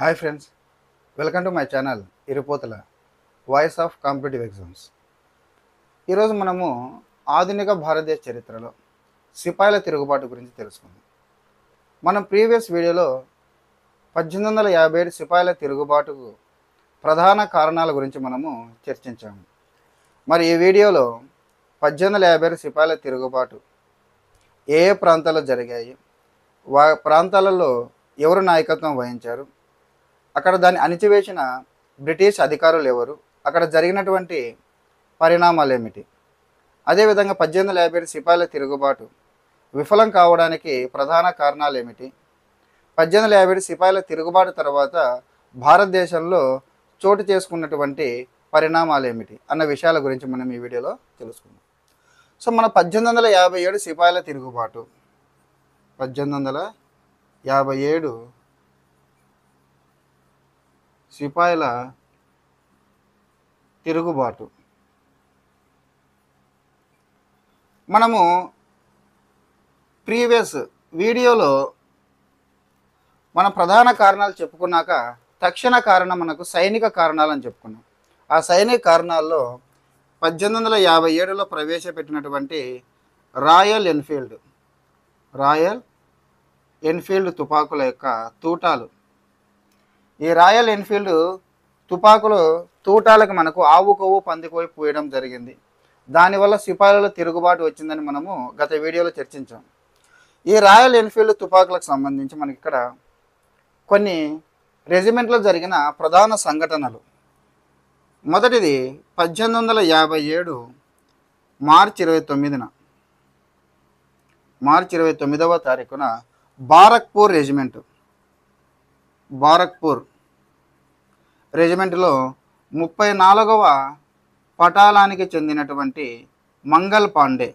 Hi friends, welcome to my channel ఇరుపోతల voice of competitive exams. ఈరోజు మనము ఆధునిక భారతదేశ చరిత్రలో సిపాయిల తిరుగుబాటు గురించి తెలుసుకుందాం. మనం ప్రీవియస్ వీడియోలో 1857 సిపాయిల తిరుగుబాటుకు ప్రధాన కారణాల గురించి మనము చర్చించాము. మరి ఈ వీడియోలో 1857 సిపాయిల తిరుగుబాటు ఏ ఏ ప్రాంతాల్లో జరిగాయి, ప్రాంతాలలో ఎవరు నాయకత్వం వహించారు, అక్కడ దాన్ని అణిచివేసిన బ్రిటిష్ అధికారులు ఎవరు, అక్కడ జరిగినటువంటి పరిణామాలు ఏమిటి, అదేవిధంగా 1857 సిపాయిల తిరుగుబాటు విఫలం కావడానికి ప్రధాన కారణాలు ఏమిటి, 1857 సిపాయిల తిరుగుబాటు తర్వాత భారతదేశంలో చోటు చేసుకున్నటువంటి పరిణామాలు ఏమిటి అన్న విషయాల గురించి మనం ఈ వీడియోలో తెలుసుకుందాం. సో మన 1857 సిపాయిల తిరుగుబాటు 1857 సిపాయిల తిరుగుబాటు మనము ప్రీవియస్ వీడియోలో మన ప్రధాన కారణాలు చెప్పుకున్నాక తక్షణ కారణం మనకు సైనిక కారణాలు అని చెప్పుకున్నాం. ఆ సైనిక కారణాల్లో 1857లో ప్రవేశపెట్టినటువంటి రాయల్ ఎన్ఫీల్డ్ తుపాకుల యొక్క తూటాలు. ఈ రాయల్ ఎన్ఫీల్డ్ తుపాకులు తూటాలకు మనకు ఆవు కొవ్వు పంది కొవ్వు పూయడం జరిగింది. దానివల్ల సిపాయిలలో తిరుగుబాటు వచ్చిందని మనము గత వీడియోలో చర్చించాం. ఈ రాయల్ ఎన్ఫీల్డ్ తుపాకులకు సంబంధించి మనకి ఇక్కడ కొన్ని రెజిమెంట్లో జరిగిన ప్రధాన సంఘటనలు. మొదటిది 1857 మార్చి 29వ తారీఖున బారక్పూర్ రెజిమెంట్లో 34వ పటాలానికి చెందినటువంటి మంగల్ పాండే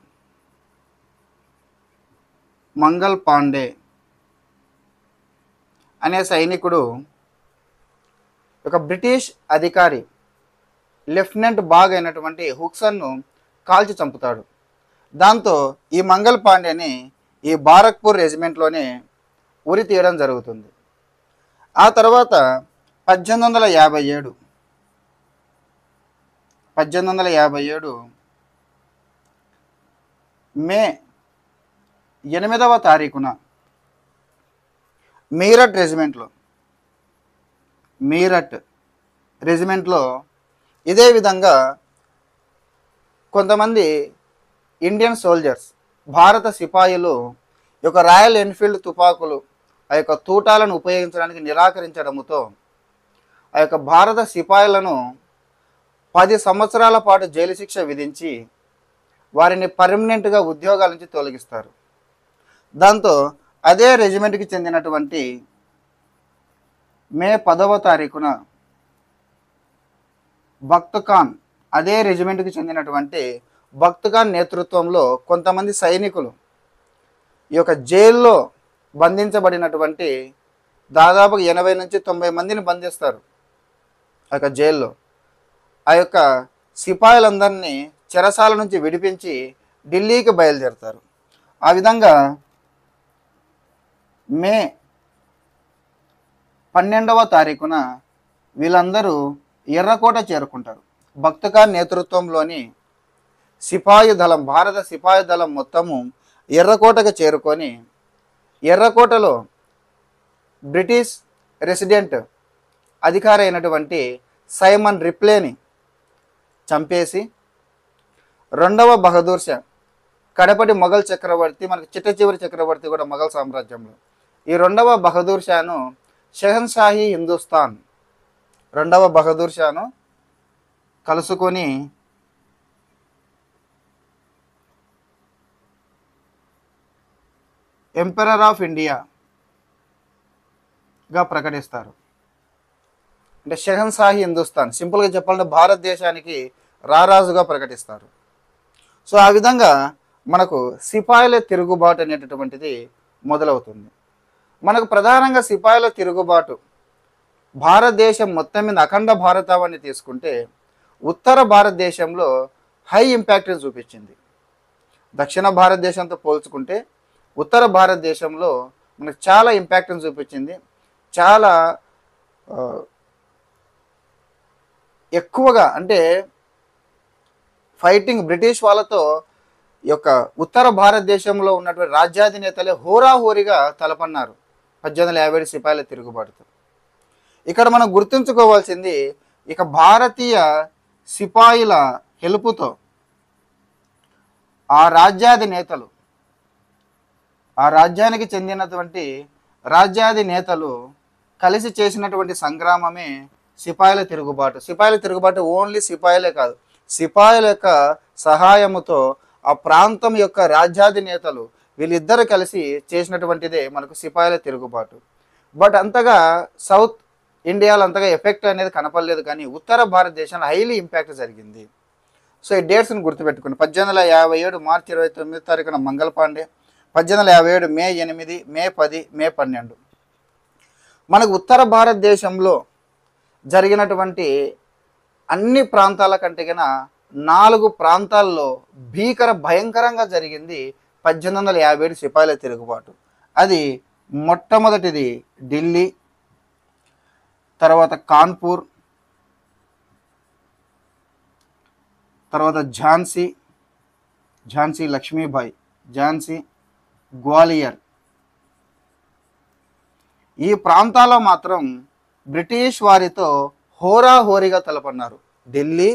అనే సైనికుడు ఒక బ్రిటిష్ అధికారి లెఫ్టినెంట్ బాగ్ అయినటువంటి హుక్సన్ను కాల్చి చంపుతాడు. దాంతో ఈ మంగల్ పాండేని ఈ బారక్పూర్ రెజిమెంట్లోనే ఉరి తీయడం జరుగుతుంది. ఆ తర్వాత 1857 మే 8వ తారీఖున మీరట్ రెజిమెంట్లో ఇదే విధంగా కొంతమంది ఇండియన్ సోల్జర్స్, భారత సిపాయిలు ఈ యొక్క రాయల్ ఎన్ఫీల్డ్ తుపాకులు ఆ యొక్క తూటాలను ఉపయోగించడానికి నిరాకరించడంతో ఆ యొక్క భారత సిపాయిలను 10 సంవత్సరాల పాటు జైలు శిక్ష విధించి వారిని పర్మనెంట్గా ఉద్యోగాల నుంచి తొలగిస్తారు. దాంతో అదే రెజిమెంట్కి చెందినటువంటి మే 10వ తారీఖున అదే రెజిమెంట్కి చెందినటువంటి భక్త్ ఖాన్ నేతృత్వంలో కొంతమంది సైనికులు ఈ యొక్క జైల్లో బంధించబడినటువంటి దాదాపు 80 నుంచి 90 మందిని బంధిస్తారు. ఆ యొక్క జైల్లో ఆ యొక్క సిపాయిలందరినీ చెరసాల నుంచి విడిపించి ఢిల్లీకి బయలుదేరుతారు. ఆ విధంగా మే 12వ తారీఖున వీళ్ళందరూ ఎర్రకోట చేరుకుంటారు. భక్త్ ఖాన్ నేతృత్వంలోని భారత సిపాయి దళం మొత్తము ఎర్రకోటకు చేరుకొని ఎర్రకోటలో బ్రిటిష్ రెసిడెంట్ అధికారి అయినటువంటి సైమన్ రిప్లేని చంపేసి రెండవ బహదూర్ షా, కడపటి మొఘల్ చక్రవర్తి, మనకి చిట్ట చివరి చక్రవర్తి కూడా మొఘల్ సామ్రాజ్యంలో, ఈ రెండవ బహదూర్ షాను షెహన్షాహీ హిందుస్థాన్ రెండవ బహదూర్ షాను కలుసుకొని ఎంపరర్ ఆఫ్ ఇండియాగా ప్రకటిస్తారు. అంటే షెహన్షాహీ హిందుస్థాన్, సింపుల్గా చెప్పాలంటే భారతదేశానికి రారాజుగా ప్రకటిస్తారు. సో ఆ విధంగా మనకు సిపాయిల తిరుగుబాటు అనేటటువంటిది మొదలవుతుంది. మనకు ప్రధానంగా సిపాయిల తిరుగుబాటు భారతదేశం మొత్తం మీద అఖండ భారతావని తీసుకుంటే ఉత్తర భారతదేశంలో హై ఇంపాక్ట్ని చూపించింది. దక్షిణ భారతదేశంతో పోల్చుకుంటే ఉత్తర భారతదేశంలో మనకు చాలా ఇంపాక్ట్ని చూపించింది. చాలా ఆ, ఎక్కువగా అంటే ఫైటింగ్ బ్రిటిష్ వాళ్ళతో ఈ యొక్క ఉత్తర భారతదేశంలో ఉన్నటువంటి రాజ్యాధినేతలే హోరాహోరీగా తలపన్నారు 1857 సిపాయిల తిరుగుబాటుతో. ఇక్కడ మనం గుర్తుంచుకోవాల్సింది, ఇక భారతీయ సిపాయిల హెల్పుతో ఆ రాజ్యాధినేతలు, ఆ రాజ్యానికి చెందినటువంటి రాజ్యాధినేతలు కలిసి చేసినటువంటి సంగ్రామమే సిపాయిల తిరుగుబాటు. సిపాయిల తిరుగుబాటు ఓన్లీ సిపాయిలే కాదు, సిపాయిల యొక్క సహాయముతో ఆ ప్రాంతం యొక్క రాజ్యాధినేతలు వీళ్ళిద్దరు కలిసి చేసినటువంటిదే మనకు సిపాయిల తిరుగుబాటు. బట్ అంతగా సౌత్ ఇండియాలో అంతగా ఎఫెక్ట్ అనేది కనపడలేదు, కానీ ఉత్తర భారతదేశంలో హైలీ ఇంపాక్ట్ జరిగింది. సో ఈ డేట్స్ని గుర్తుపెట్టుకుని 1857 మార్చి 29 మంగళ పాండే, 1857 మే 8, మే 10, మే 12. మనకు ఉత్తర భారతదేశంలో జరిగినటువంటి అన్ని ప్రాంతాల కంటే కన్నా 4 ప్రాంతాల్లో భయంకరంగా జరిగింది 1857 సిపాయిల తిరుగుబాటు. అది మొట్టమొదటిది ఢిల్లీ, తర్వాత కాన్పూర్, తర్వాత ఝాన్సీ లక్ష్మీబాయి, ఝాన్సీ, గ్వాలియర్. ఈ ప్రాంతాల్లో మాత్రం బ్రిటిష్ వారితో హోరాహోరీగా తలపన్నారు. ఢిల్లీ,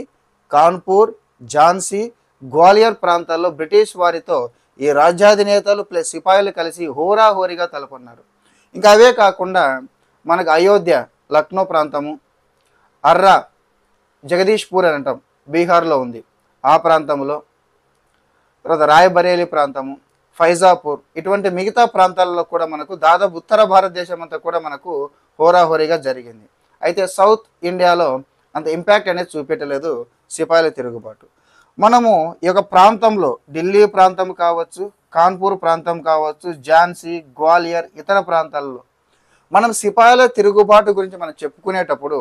కాన్పూర్, ఝాన్సీ, గ్వాలియర్ ప్రాంతాల్లో బ్రిటిష్ వారితో ఈ రాజ్యాధినేతలు ప్లస్ సిపాయిలు కలిసి హోరాహోరీగా తలపన్నారు. ఇంకా అవే కాకుండా మనకు అయోధ్య, లక్నో ప్రాంతము, అర్రా, జగదీష్పూర్ అని అంటాం, బీహార్లో ఉంది, ఆ ప్రాంతంలో, తర్వాత రాయబరేలీ ప్రాంతము, ఫైజాపూర్, ఇటువంటి మిగతా ప్రాంతాలలో కూడా మనకు దాదాపు ఉత్తర భారతదేశం అంతా కూడా మనకు హోరాహోరీగా జరిగింది. అయితే సౌత్ ఇండియాలో అంత ఇంపాక్ట్ అనేది చూపెట్టలేదు సిపాయిల తిరుగుబాటు. మనము ఈ యొక్క ప్రాంతంలో ఢిల్లీ ప్రాంతం కావచ్చు, కాన్పూర్ ప్రాంతం కావచ్చు, ఝాన్సీ, గ్వాలియర్, ఇతర ప్రాంతాల్లో మనం సిపాయిల తిరుగుబాటు గురించి మనం చెప్పుకునేటప్పుడు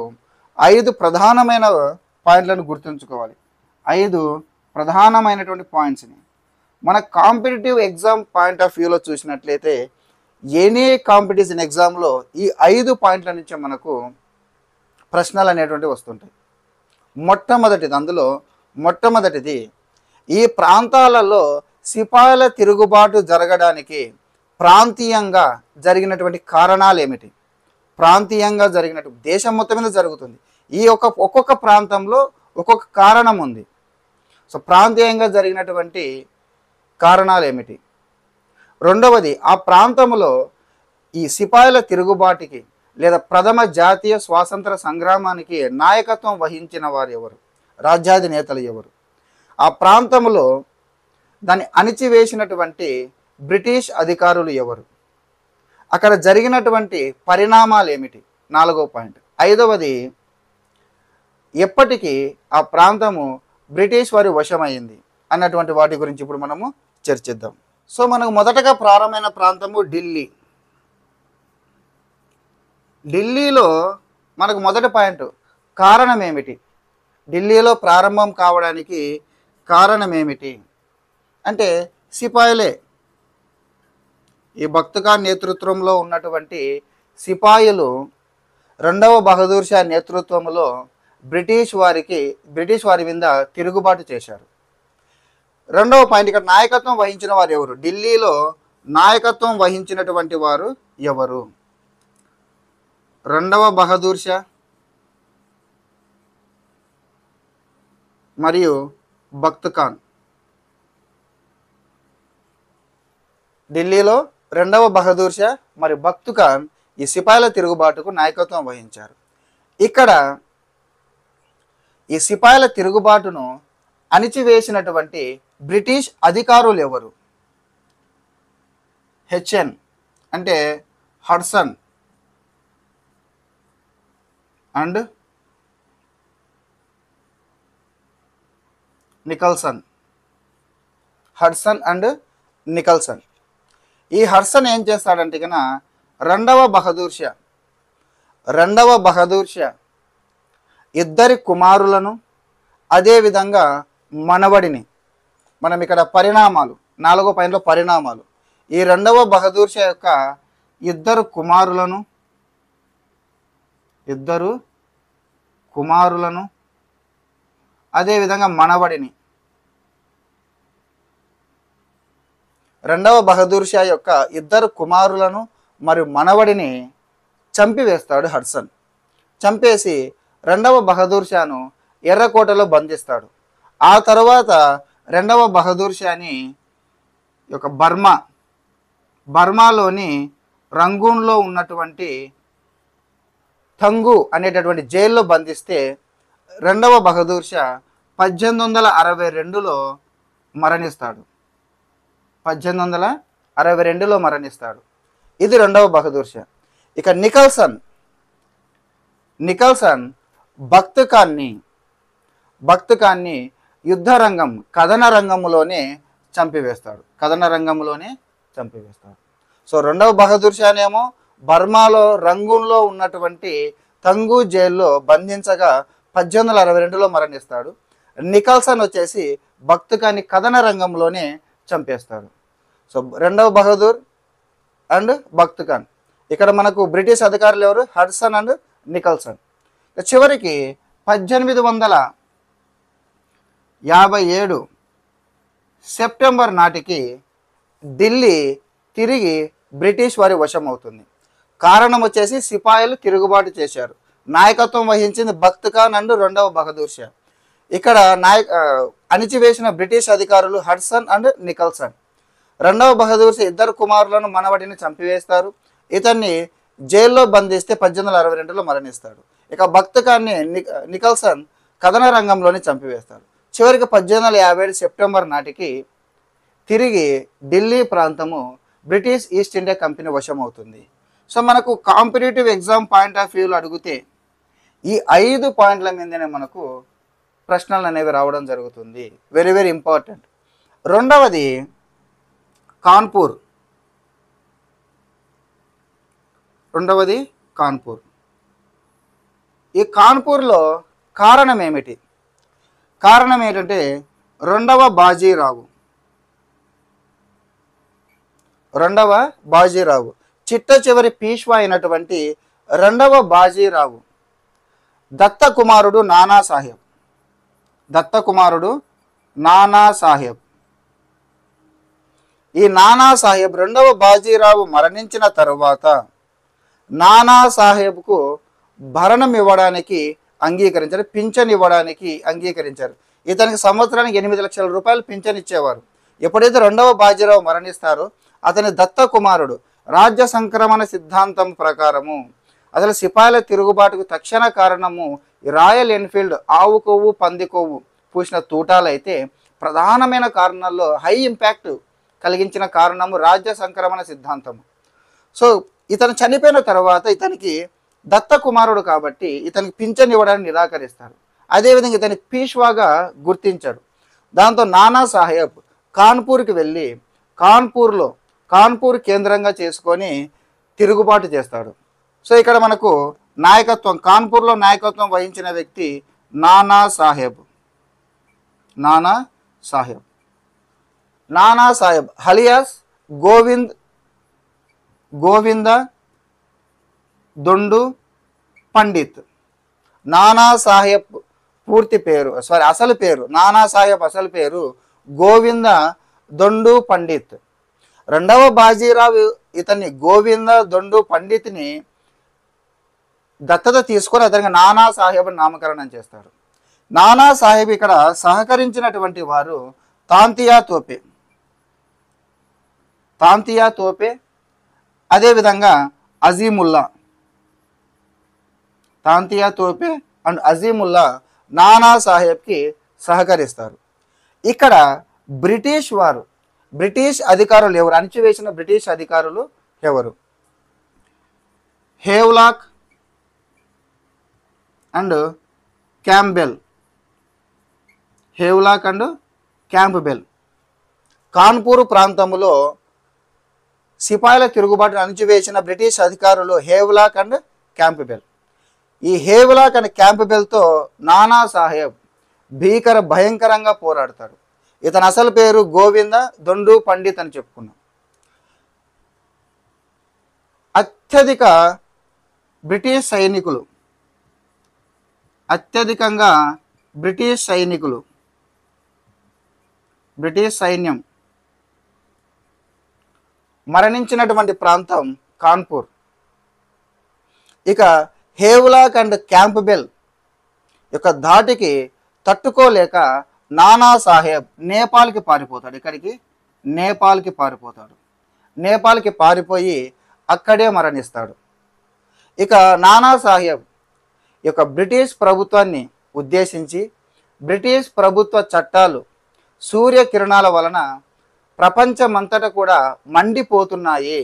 5 ప్రధానమైన పాయింట్లను గుర్తుంచుకోవాలి. 5 ప్రధానమైనటువంటి పాయింట్స్ని మన కాంపిటేటివ్ ఎగ్జామ్ పాయింట్ ఆఫ్ వ్యూలో చూసినట్లయితే ఎనీ కాంపిటీషన్ ఎగ్జామ్లో ఈ 5 పాయింట్ల నుంచి మనకు ప్రశ్నలు అనేటువంటివి వస్తుంటాయి. మొట్టమొదటిది ఈ ప్రాంతాలలో సిపాయిల తిరుగుబాటు జరగడానికి ప్రాంతీయంగా జరిగినటువంటి కారణాలు ఏమిటి? ప్రాంతీయంగా జరిగినటువంటి దేశం మొత్తం మీద జరుగుతుంది, ఈ ఒక్కొక్క ప్రాంతంలో ఒక్కొక్క కారణం ఉంది. సో ప్రాంతీయంగా జరిగినటువంటి కారణాలు ఏమిటి? రెండవది, ఆ ప్రాంతంలో ఈ సిపాయిల తిరుగుబాటుకి లేదా ప్రథమ జాతీయ స్వాతంత్ర సంగ్రామానికి నాయకత్వం వహించిన వారు ఎవరు? రాజ్యాధినేతలు ఎవరు? ఆ ప్రాంతంలో దాన్ని అణిచివేసినటువంటి బ్రిటిష్ అధికారులు ఎవరు? అక్కడ జరిగినటువంటి పరిణామాలు ఏమిటి? 4వ పాయింట్. 5వది, ఎప్పటికీ ఆ ప్రాంతము బ్రిటిష్ వారి వశమైంది అన్నటువంటి వాటి గురించి ఇప్పుడు మనము చర్చిద్దాం. సో మనకు మొదటగా ప్రారంభమైన ప్రాంతము ఢిల్లీ. ఢిల్లీలో మనకు మొదటి పాయింట్, కారణం ఏమిటి? ఢిల్లీలో ప్రారంభం కావడానికి కారణం ఏమిటి అంటే సిపాయిలే. ఈ భక్త్ ఖాన్ నేతృత్వంలో ఉన్నటువంటి సిపాయిలు 2వ బహదూర్ షా నేతృత్వంలో బ్రిటిష్ వారి మీద తిరుగుబాటు చేశారు. 2వ పాయింట్, ఇక్కడ నాయకత్వం వహించిన వారు ఎవరు? ఢిల్లీలో నాయకత్వం వహించినటువంటి వారు ఎవరు? 2వ బహదూర్ షా మరియు భక్త్ ఖాన్. ఢిల్లీలో 2వ బహదూర్ షా మరియు భక్త్ ఖాన్ ఈ సిపాయిల తిరుగుబాటుకు నాయకత్వం వహించారు. ఇక్కడ ఈ సిపాయిల తిరుగుబాటును అణిచివేసినటువంటి బ్రిటిష్ అధికారులు ఎవరు? హెచ్ఎన్ అంటే Hudson and Nicholson. Hudson and Nicholson. ఈ హడ్సన్ ఏం చేస్తాడంటే కన్నా 2వ బహదూర్ షా ఇద్దరి కుమారులను అదేవిధంగా మనవడిని, మనం ఇక్కడ పరిణామాలు 4వ పాయింట్లో పరిణామాలు, ఈ 2వ బహదూర్ షా యొక్క ఇద్దరు కుమారులను ఇద్దరు కుమారులను అదేవిధంగా మనవడిని. రెండవ బహదూర్ షా యొక్క ఇద్దరు కుమారులను మరియు మనవడిని చంపివేస్తాడు హడ్సన్. చంపేసి రెండవ బహదూర్ షాను ఎర్రకోటలో బంధిస్తాడు. ఆ తర్వాత రెండవ బహదూర్ షాని యొక్క బర్మాలోని రంగూన్లో ఉన్నటువంటి తంగు అనేటటువంటి జైల్లో బంధిస్తే రెండవ బహదూర్ షా 1862లో మరణిస్తాడు. 1862లో మరణిస్తాడు. ఇది రెండవ బహదూర్ షా. ఇక నికల్సన్ బక్త్ ఖాన్ని యుద్ధ రంగం కథన రంగంలోనే చంపివేస్తాడు. సో రెండవ బహదూర్ షానేమో బర్మాలో రంగూన్లో ఉన్నటువంటి తంగు జైల్లో బంధించగా 1862లో మరణిస్తాడు. నికల్సన్ వచ్చేసి బక్త్ ఖాన్ని కథన రంగంలోనే చంపేస్తాడు. సో రెండవ బహదూర్ అండ్ బక్త్ ఖాన్. ఇక్కడ మనకు బ్రిటిష్ అధికారులు ఎవరు? Hudson and Nicholson. చివరికి 1857 సెప్టెంబర్ నాటికి ఢిల్లీ తిరిగి బ్రిటిష్ వారి వశం అవుతుంది. కారణం వచ్చేసి సిపాయిలు తిరుగుబాటు చేశారు. నాయకత్వం వహించింది బక్త్ ఖాన్ అండ్ రెండవ బహదూర్ షా. ఇక్కడ అణిచివేసిన బ్రిటిష్ అధికారులు హడ్సన్ అండ్ నికల్సన్. రెండవ బహదూర్ షా ఇద్దరు కుమారులను మనవడిని చంపివేస్తారు. ఇతన్ని జైల్లో బంధిస్తే 1862లో మరణిస్తాడు. ఇక బక్త్ ఖాన్ని నికల్సన్ కథన రంగంలోనే చంపివేస్తాడు. చివరికి 1857 సెప్టెంబర్ నాటికి తిరిగి ఢిల్లీ ప్రాంతము బ్రిటిష్ ఈస్ట్ ఇండియా కంపెనీ వశం అవుతుంది. సో మనకు కాంపిటేటివ్ ఎగ్జామ్ పాయింట్ ఆఫ్ వ్యూలో అడిగితే ఈ 5 పాయింట్ల మీదనే మనకు ప్రశ్నలు అనేవి రావడం జరుగుతుంది. Very very important. రెండవది కాన్పూర్. ఈ కాన్పూర్లో కారణం ఏమిటి? కారణం ఏంటంటే రెండవ బాజీరావు చిట్ట చివరి పీష్వా అయినటువంటి రెండవ బాజీరావు దత్త కుమారుడు నానాసాహెబ్. ఈ నానాసాహెబ్ రెండవ బాజీరావు మరణించిన తరువాత నానాసాహెబ్కు భరణం ఇవ్వడానికి అంగీకరించారు, పింఛన్ ఇవ్వడానికి అంగీకరించారు. ఇతనికి సంవత్సరానికి 8 లక్షల రూపాయలు పింఛన్ ఇచ్చేవారు. ఎప్పుడైతే రెండవ బాజీరావు మరణిస్తారో అతని దత్త కుమారుడు రాజ్య సంక్రమణ సిద్ధాంతం ప్రకారము అసలు సిపాయిల తిరుగుబాటుకు తక్షణ కారణము రాయల్ ఎన్ఫీల్డ్ ఆవు కొవ్వు పంది కొవ్వు పూసిన తూటాలైతే ప్రధానమైన కారణాల్లో హై ఇంపాక్ట్ కలిగించిన కారణము రాజ్య సంక్రమణ సిద్ధాంతము. సో ఇతను చనిపోయిన తర్వాత ఇతనికి దత్త కుమారుడు కాబట్టి ఇతనికి పింఛన్ ఇవ్వడానికి నిరాకరిస్తారు. అదేవిధంగా ఇతని పీష్వాగా గుర్తించారు. దాంతో నానాసాహెబ్ కాన్పూర్కి వెళ్ళి కాన్పూర్ కేంద్రంగా చేసుకొని తిరుగుబాటు చేస్తాడు. సో ఇక్కడ మనకు కాన్పూర్లో నాయకత్వం వహించిన వ్యక్తి నానాసాహెబ్ హలియాస్ గోవింద దొండు పండిత్. నానాసాహెబ్ అసలు పేరు నానాసాహెబ్ అసలు పేరు గోవింద దొండు పండిత్. రెండవ బాజీరావు ఇతన్ని గోవింద దొండు పండిత్ని దత్తత తీసుకొని అతనికి నానాసాహెబ్ నామకరణం చేస్తాడు. నానాసాహెబ్ ఇక్కడ సహకరించినటువంటి వారు తాంతియా తోపే అదేవిధంగా అజీముల్లా నానాసాహెబ్కి సహకరిస్తారు. ఇక్కడ బ్రిటిష్ అధికారులు ఎవరు? అణిచివేసిన బ్రిటిష్ అధికారులు ఎవరు? Havelock and Campbell. కాన్పూర్ ప్రాంతంలో సిపాయిల తిరుగుబాటును అణిచివేసిన బ్రిటిష్ అధికారులు హేవ్లాక్ అండ్ క్యాంప్బెల్. ఈ హేవ్లాక్ అండ్ క్యాంప్బెల్తో నానాసాహెబ్ భయంకరంగా పోరాడతాడు. ఇతని అసలు పేరు గోవింద దొండు పండిత్ అని చెప్పుకున్నాం. అత్యధిక బ్రిటిష్ సైనికులు అత్యధికంగా బ్రిటిష్ సైన్యం మరణించినటువంటి ప్రాంతం కాన్పూర్. ఇక హేవ్లాక్ అండ్ క్యాంప్బెల్ యొక్క ధాటికి తట్టుకోలేక నానా సాహెబ్ నేపాల్కి పారిపోతాడు. ఇక్కడికి నేపాల్కి పారిపోయి అక్కడే మరణిస్తాడు. ఇక నానా సాహెబ్ యొక్క బ్రిటిష్ ప్రభుత్వాన్ని ఉద్దేశించి బ్రిటిష్ ప్రభుత్వ చట్టాలు సూర్యకిరణాల వలన ప్రపంచమంతటా కూడా మండిపోతున్నాయి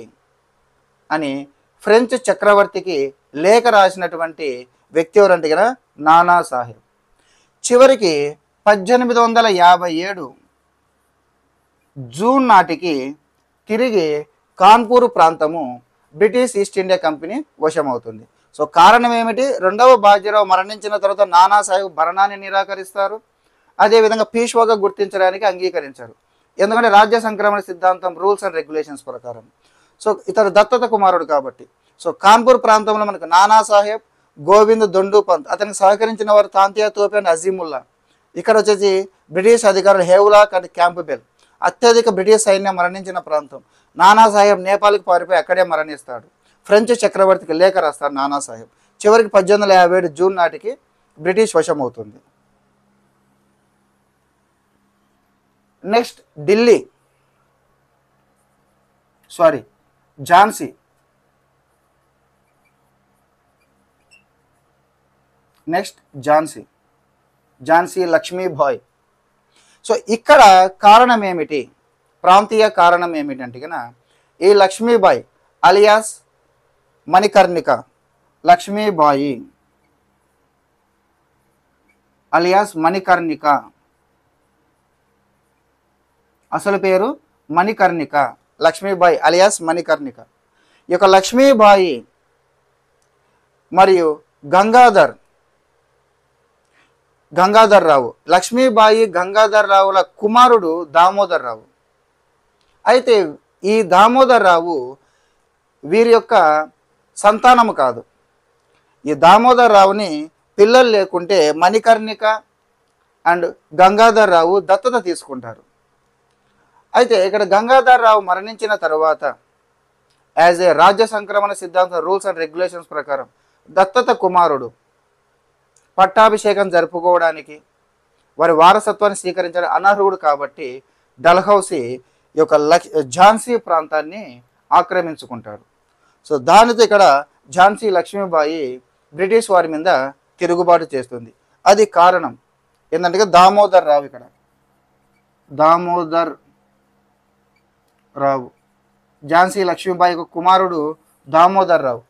అని ఫ్రెంచ్ చక్రవర్తికి లేఖ రాసినటువంటి వ్యక్తి ఎవరంటే కదా నానా సాహెబ్. చివరికి 1857 జూన్ నాటికి తిరిగి కాన్పూర్ ప్రాంతము బ్రిటిష్ ఈస్ట్ ఇండియా కంపెనీ వశమవుతుంది. సో కారణం ఏమిటి? రెండవ బాజీరావు మరణించిన తర్వాత నానా సాహెబ్ భరణాన్ని నిరాకరిస్తారు. అదేవిధంగా పీష్వాగా గుర్తించడానికి అంగీకరించారు. ఎందుకంటే రాజ్య సంక్రమణ సిద్ధాంతం రూల్స్ అండ్ రెగ్యులేషన్స్ ప్రకారం. సో ఇతడు దత్తత కుమారుడు కాబట్టి. సో కాన్పూర్ ప్రాంతంలో మనకు నానా సాహెబ్, గోవింద్ దొండు పంత్, అతనికి సహకరించిన వారు తాంతియా తోపే అండ్ అజీముల్లా. ఇక్కడ వచ్చేసి బ్రిటిష్ అధికారులు హేవ్లాక్ అండ్ క్యాంప్బెల్. అత్యధిక బ్రిటిష్ సైన్యం మరణించిన ప్రాంతం. నానా సాహెబ్ నేపాల్కి పారిపోయి అక్కడే మరణిస్తాడు. ఫ్రెంచ్ చక్రవర్తికి లేఖ రాస్తాడు నానా సాహెబ్. చివరికి 1857 జూన్ నాటికి బ్రిటిష్ వశమవుతుంది. నెక్స్ట్ ఝాన్సీ లక్ష్మీబాయి. సో ఇక్కడ కారణం ఏమిటి? ప్రాంతీయ కారణం ఏమిటంటే కనుక ఈ లక్ష్మీబాయి అలియాస్ మణికర్ణిక, లక్ష్మీబాయి అలియాస్ మణికర్ణిక, అసలు పేరు మణికర్ణిక, లక్ష్మీబాయి అలియాస్ మణికర్ణిక. ఈ యొక్క లక్ష్మీబాయి మరియు గంగాధర్ రావు, లక్ష్మీబాయి గంగాధర్ రావుల కుమారుడు దామోదర్ రావు. అయితే ఈ దామోదర్ రావు వీరి యొక్క సంతానము కాదు. ఈ దామోదర్ రావుని పిల్లలు లేకుంటే మణికర్ణిక అండ్ గంగాధర్ రావు దత్తత తీసుకుంటారు. అయితే ఇక్కడ గంగాధర్ రావు మరణించిన తర్వాత యాజ్ ఏ రాజ్య సంక్రమణ సిద్ధాంతం రూల్స్ అండ్ రెగ్యులేషన్స్ ప్రకారం దత్తత కుమారుడు పట్టాభిషేకం జరుపుకోవడానికి వారి వారసత్వాన్ని స్వీకరించడానికి అనర్హుడు కాబట్టి డల్హౌసీ ఈ యొక్క ఝాన్సీ ప్రాంతాన్ని ఆక్రమించుకుంటాడు. సో దానితో ఇక్కడ ఝాన్సీ లక్ష్మీబాయి బ్రిటిష్ వారి మీద తిరుగుబాటు చేస్తుంది. అది కారణం ఏంటంటే దామోదర్ రావు, ఇక్కడ దామోదర్ రావు, ఝాన్సీ లక్ష్మీబాయి యొక్క కుమారుడు దామోదర్ రావు.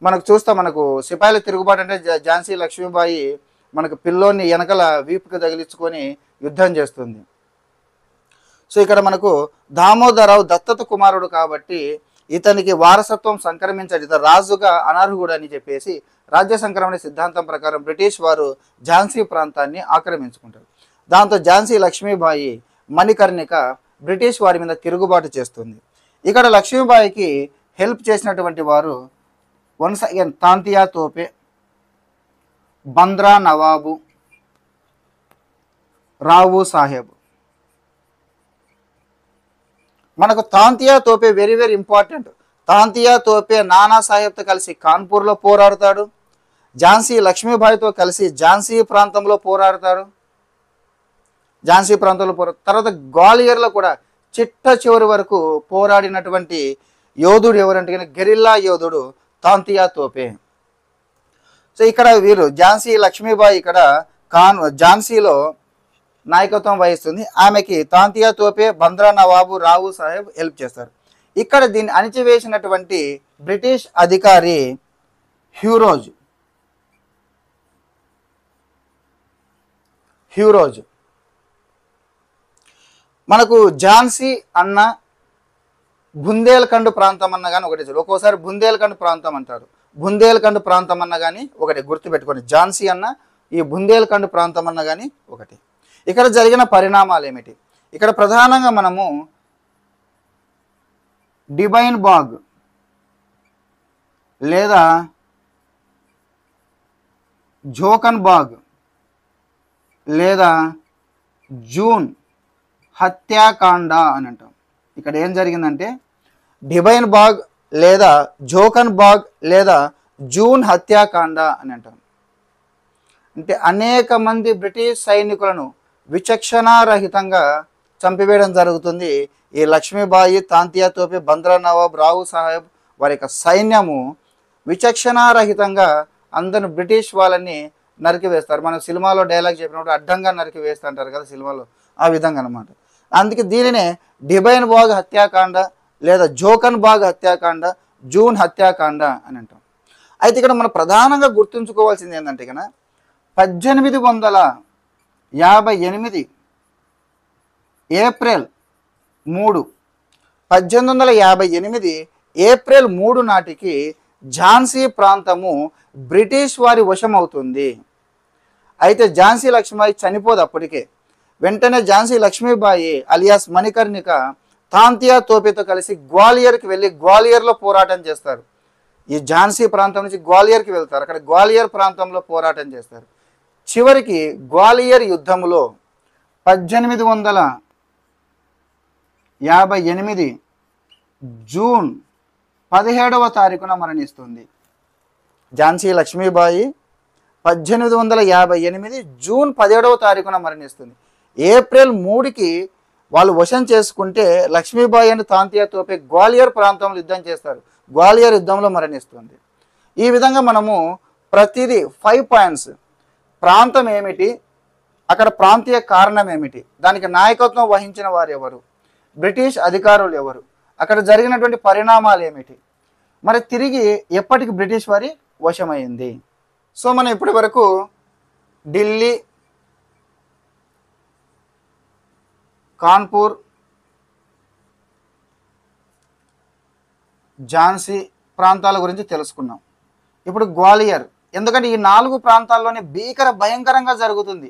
మనకు చూస్తాం, మనకు సిపాయిల తిరుగుబాటు అంటే ఝాన్సీ లక్ష్మీబాయి మనకు పిల్లోని వెనకల వీపుకి తగిలించుకొని యుద్ధం చేస్తుంది. సో ఇక్కడ మనకు దామోదరరావు దత్తత కుమారుడు కాబట్టి ఇతనికి వారసత్వం సంక్రమించాడు, ఇతను రాజుగా అనర్హుడు అని చెప్పేసి రాజ్య సంక్రమణ సిద్ధాంతం ప్రకారం బ్రిటిష్ వారు ఝాన్సీ ప్రాంతాన్ని ఆక్రమించుకుంటారు. దాంతో ఝాన్సీ లక్ష్మీబాయి మణికర్ణిక బ్రిటిష్ వారి మీద తిరుగుబాటు చేస్తుంది. ఇక్కడ లక్ష్మీబాయికి హెల్ప్ చేసినటువంటి వారు వన్స్ అగైన్ తాంతియా తోపే, బంద్రా నవాబు, రావు సాహెబ్. మనకు Tantia Tope very very important. Tantia Tope నానా సాహెబ్తో కలిసి కాన్పూర్లో పోరాడతాడు, ఝాన్సీ లక్ష్మీబాయితో కలిసి ఝాన్సీ ప్రాంతంలో పోరాడతాడు, తర్వాత గ్వాలియర్లో కూడా చిట్ట చివరి వరకు పోరాడినటువంటి యోధుడు ఎవరంటే గెరిల్లా యోధుడు తాంతియా తోపే. సో ఇక్కడ వీరు ఝాన్సీ లక్ష్మీబాయి ఇక్కడ ఝాన్సీలో నాయకత్వం వహిస్తుంది. ఆమెకి తాంతియా తోపే, బంద్రా నవాబు, రావు సాహెబ్ హెల్ప్ చేస్తారు. ఇక్కడ దీన్ని అణిచివేసినటువంటి బ్రిటిష్ అధికారి హ్యూరోజ్. మనకు ఝాన్సీ అన్న బుందేల్ఖండ్ ప్రాంతం అన్న కానీ ఒకటి, ఒక్కోసారి బుందేల్ఖండ్ ప్రాంతం అంటారు, బుందేల్ఖండ్ ప్రాంతం అన్న కానీ ఒకటి గుర్తుపెట్టుకోండి. ఝాన్సీ అన్న ఈ బుందేల్ఖండ్ ప్రాంతం అన్న కానీ ఒకటి. ఇక్కడ జరిగిన పరిణామాలు ఏమిటి? ఇక్కడ ప్రధానంగా మనము డివైన్ బాగ్ లేదా జోకన్బాగ్ లేదా జూన్ హత్యాకాండ అని అంటాం. ఇక్కడ ఏం జరిగిందంటే డిబైన్ బాగ్ లేదా జోకన్బాగ్ లేదా జూన్ హత్యాకాండ అని అంటాం. అంటే అనేక మంది బ్రిటిష్ సైనికులను విచక్షణారహితంగా చంపివేయడం జరుగుతుంది. ఈ లక్ష్మీబాయి, తాంతియా తోపే, బంద్రా నవాబ్, రావు సాహెబ్ వారి యొక్క సైన్యము విచక్షణారహితంగా అందరిని బ్రిటిష్ వాళ్ళని నరికివేస్తారు. మనం సినిమాలో డైలాగ్ చెప్పినప్పుడు అడ్డంగా నరికి వేస్తుంటారు కదా సినిమాలో, ఆ విధంగా అనమాట. అందుకే దీనినే డిబైన్ బాగ్ హత్యాకాండ లేదా జోకన్బాగ్ హత్యాకాండ, జూన్ హత్యాకాండ అని అంటాం. అయితే ఇక్కడ మనం ప్రధానంగా గుర్తుంచుకోవాల్సింది ఏంటంటే కనుక 1858 ఏప్రిల్ 3 1858 ఏప్రిల్ 3 నాటికి ఝాన్సీ ప్రాంతము బ్రిటిష్ వారి వశం అవుతుంది. అయితే ఝాన్సీ లక్ష్మీబాయి చనిపోదు అప్పటికే. వెంటనే ఝాన్సీ లక్ష్మీబాయి అలియాస్ మణికర్ణిక తాంతియా తోపేతో కలిసి గ్వాలియర్కి వెళ్ళి గ్వాలియర్లో పోరాటం చేస్తారు. ఈ ఝాన్సీ ప్రాంతం నుంచి గ్వాలియర్కి వెళ్తారు. అక్కడ గ్వాలియర్ ప్రాంతంలో పోరాటం చేస్తారు. చివరికి గ్వాలియర్ యుద్ధంలో 1858 జూన్ 17వ తారీఖున మరణిస్తుంది. ఝాన్సీ లక్ష్మీబాయి 1858 జూన్ 17వ తారీఖున మరణిస్తుంది. ఏప్రిల్ 3కి వాళ్ళు వశం చేసుకుంటే లక్ష్మీబాయి అండ్ తాంతియా తోపే గ్వాలియర్ ప్రాంతంలో యుద్ధం చేస్తారు. గ్వాలియర్ యుద్ధంలో మరణిస్తుంది. ఈ విధంగా మనము ప్రతిదీ 5 పాయింట్స్, ప్రాంతం ఏమిటి, అక్కడ ప్రాంతీయ కారణం ఏమిటి, దానికి నాయకత్వం వహించిన వారు ఎవరు, బ్రిటిష్ అధికారులు ఎవరు, అక్కడ జరిగినటువంటి పరిణామాలు ఏమిటి, మరి తిరిగి ఎప్పటికి బ్రిటిష్ వారి వశమైంది. సో మనం ఇప్పటి వరకు ఢిల్లీ, కాన్పూర్, ఝాన్సీ ప్రాంతాల గురించి తెలుసుకున్నాం. ఇప్పుడు గ్వాలియర్, ఎందుకంటే ఈ 4 ప్రాంతాల్లోనే భయంకరంగా జరుగుతుంది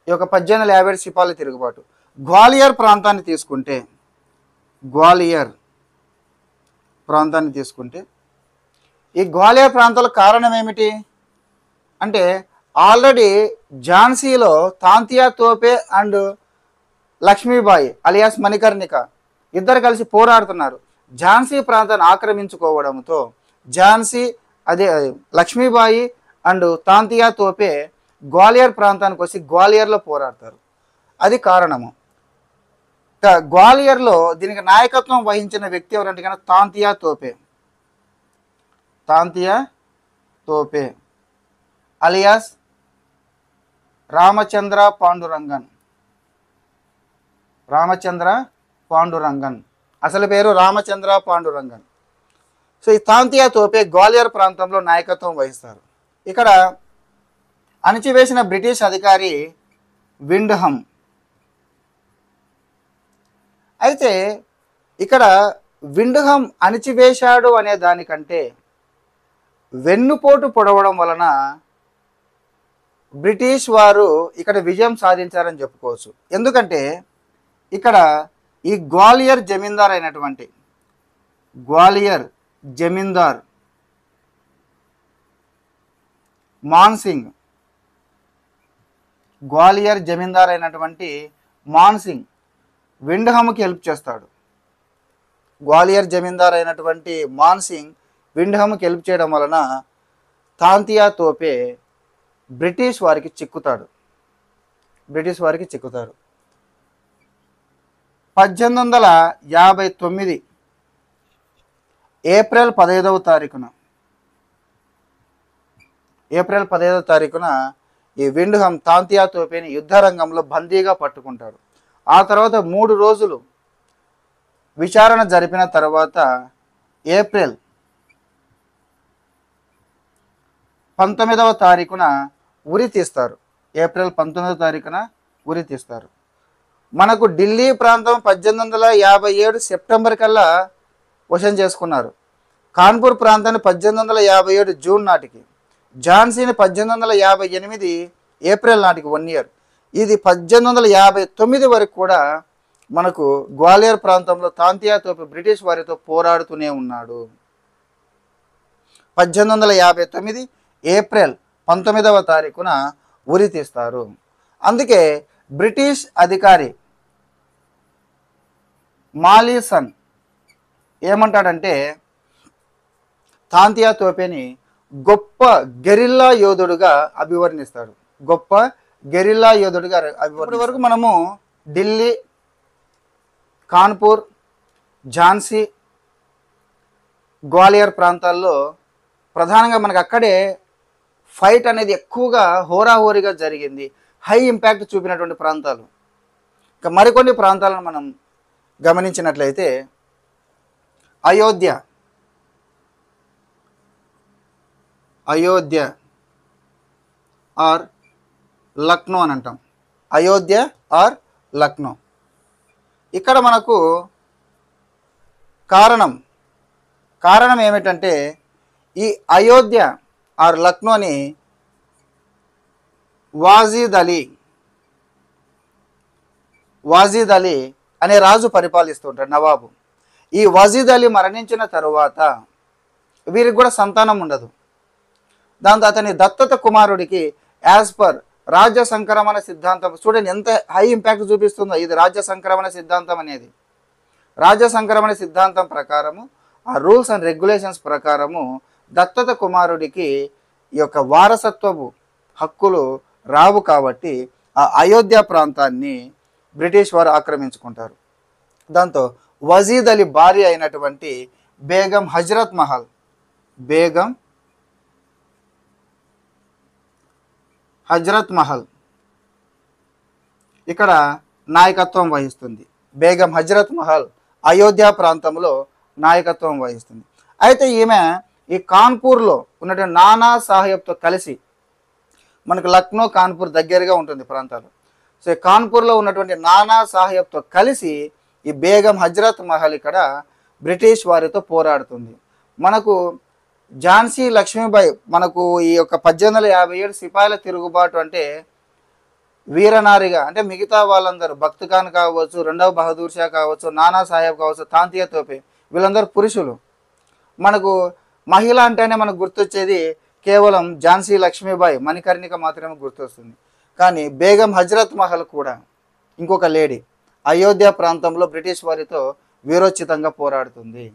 ఈ యొక్క 1857 సిపాయిల తిరుగుబాటు. గ్వాలియర్ ప్రాంతాన్ని తీసుకుంటే ఈ గ్వాలియర్ ప్రాంతాల కారణం ఏమిటి అంటే ఆల్రెడీ ఝాన్సీలో తాంతియా తోపే అండ్ లక్ష్మీబాయి అలియాస్ మణికర్ణిక ఇద్దరు కలిసి పోరాడుతున్నారు. ఝాన్సీ ప్రాంతాన్ని ఆక్రమించుకోవడంతో లక్ష్మీబాయి అండ్ తాంతియా తోపే గ్వాలియర్ ప్రాంతానికి వచ్చి గ్వాలియర్లో పోరాడతారు. అది కారణము. గ్వాలియర్లో దీనికి నాయకత్వం వహించిన వ్యక్తి ఎవరంటే కనుక తాంతియా తోపే అలియాస్ రామచంద్ర పాండురంగన్, అసలు పేరు రామచంద్ర పాండురంగన్. సో ఈ తాంతియా తోపే గ్వాలియర్ ప్రాంతంలో నాయకత్వం వహిస్తారు. ఇక్కడ అణిచివేసిన బ్రిటిష్ అధికారి విండ్హమ్. అయితే ఇక్కడ విండ్హమ్ అణిచివేశాడు అనే దానికంటే వెన్నుపోటు పొడవడం వలన బ్రిటిష్ వారు ఇక్కడ విజయం సాధించారని చెప్పుకోవచ్చు. ఎందుకంటే ఇక్కడ ఈ గ్వాలియర్ జమీందార్ మాన్సింగ్, గ్వాలియర్ జమీందార్ అయినటువంటి మాన్సింగ్ విండ్హమ్కి హెల్ప్ చేస్తాడు. గ్వాలియర్ జమీందార్ అయినటువంటి మాన్సింగ్ విండ్హమ్కి హెల్ప్ చేయడం వలన తాంతియా తోపే బ్రిటిష్ వారికి చిక్కుతారు. 1859 ఏప్రిల్ 15వ తారీఖున ఈ విండ్హమ్ తాంతియా తోపేని యుద్ధ రంగంలో బందీగా పట్టుకుంటాడు. ఆ తర్వాత 3 రోజులు విచారణ జరిపిన తర్వాత ఏప్రిల్ 19వ తారీఖున ఉరి తీస్తారు. మనకు ఢిల్లీ ప్రాంతం 1857 సెప్టెంబర్ కల్లా వశం చేసుకున్నారు. కాన్పూర్ ప్రాంతాన్ని 1857 జూన్ నాటికి, ఝాన్సీని 1858 ఏప్రిల్ నాటికి 1 ఇయర్. ఇది 1859 వరకు కూడా మనకు గ్వాలియర్ ప్రాంతంలో తాంతియా తోపే బ్రిటిష్ వారితో పోరాడుతూనే ఉన్నాడు. 1859 ఏప్రిల్ 19వ తారీఖున ఉరి తీస్తారు. అందుకే బ్రిటిష్ అధికారి మాలీసన్ ఏమంటాడంటే తాంతియా తోపేని గొప్ప గెరిల్లా యోధుడుగా అభివర్ణిస్తాడు. గొప్ప గెరిల్లా యోధుడుగా ఇప్పటి వరకు మనము ఢిల్లీ, కాన్పూర్, ఝాన్సీ, గ్వాలియర్ ప్రాంతాల్లో ప్రధానంగా మనకు అక్కడే ఫైట్ అనేది ఎక్కువగా హోరాహోరీగా జరిగింది, హై ఇంపాక్ట్ చూపినటువంటి ప్రాంతాలు. ఇక మరికొన్ని ప్రాంతాలను మనం గమనించినట్లయితే అయోధ్య ఆర్ లక్నో అని అంటాం. అయోధ్య ఆర్ లక్నో. ఇక్కడ మనకు కారణం ఏమిటంటే ఈ అయోధ్య ఆర్ లక్నోని వాజీద్ అలీ అనే రాజు పరిపాలిస్తుంటాడు, నవాబు. ఈ వాజీద్ అలీ మరణించిన తరువాత వీరికి కూడా సంతానం ఉండదు. దాంతో అతని దత్తత కుమారుడికి యాజ్ పర్ రాజ్య సంక్రమణ సిద్ధాంతం, చూడండి ఎంత హై ఇంపాక్ట్ చూపిస్తుందో ఇది రాజ్య సంక్రమణ సిద్ధాంతం అనేది. రాజ్య సంక్రమణ సిద్ధాంతం ప్రకారము, ఆ రూల్స్ అండ్ రెగ్యులేషన్స్ ప్రకారము దత్తత కుమారుడికి ఈ యొక్క వారసత్వపు హక్కులు రావు. కాబట్టి ఆ అయోధ్య ప్రాంతాన్ని బ్రిటిష్ వారు ఆక్రమించుకుంటారు. దాంతో వజీద్ అలీ భార్య అయినటువంటి బేగం హజ్రత్ మహల్ ఇక్కడ నాయకత్వం వహిస్తుంది. బేగం హజ్రత్ మహల్ అయోధ్య ప్రాంతంలో నాయకత్వం వహిస్తుంది. అయితే ఈమె ఈ కాన్పూర్లో ఉన్నటువంటి నానా సాహెబ్తో కలిసి, మనకు లక్నో కాన్పూర్ దగ్గరగా ఉంటుంది ప్రాంతాలు. సో కాన్పూర్లో ఉన్నటువంటి నానా సాహెబ్తో కలిసి ఈ బేగం హజ్రత్ మహల్ ఇక్కడ బ్రిటిష్ వారితో పోరాడుతుంది. మనకు ఝాన్సీ లక్ష్మీబాయి మనకు ఈ యొక్క 1857 సిపాయిల తిరుగుబాటు అంటే వీరనారిగా, అంటే మిగతా వాళ్ళందరూ బఖ్త్ ఖాన్ కావచ్చు, రెండవ బహదూర్ షా కావచ్చు, నానా సాహెబ్ కావచ్చు, తాంతియా తోపే, వీళ్ళందరూ పురుషులు. మనకు మహిళ అంటేనే మనకు గుర్తొచ్చేది కేవలం ఝాన్సీ లక్ష్మీబాయి, మణికర్ణిక మాత్రమే గుర్తొస్తుంది. కానీ బేగం హజ్రత్ మహల్ కూడా ఇంకొక లేడీ అయోధ్య ప్రాంతంలో బ్రిటిష్ వారితో వీరోచితంగా పోరాడుతుంది.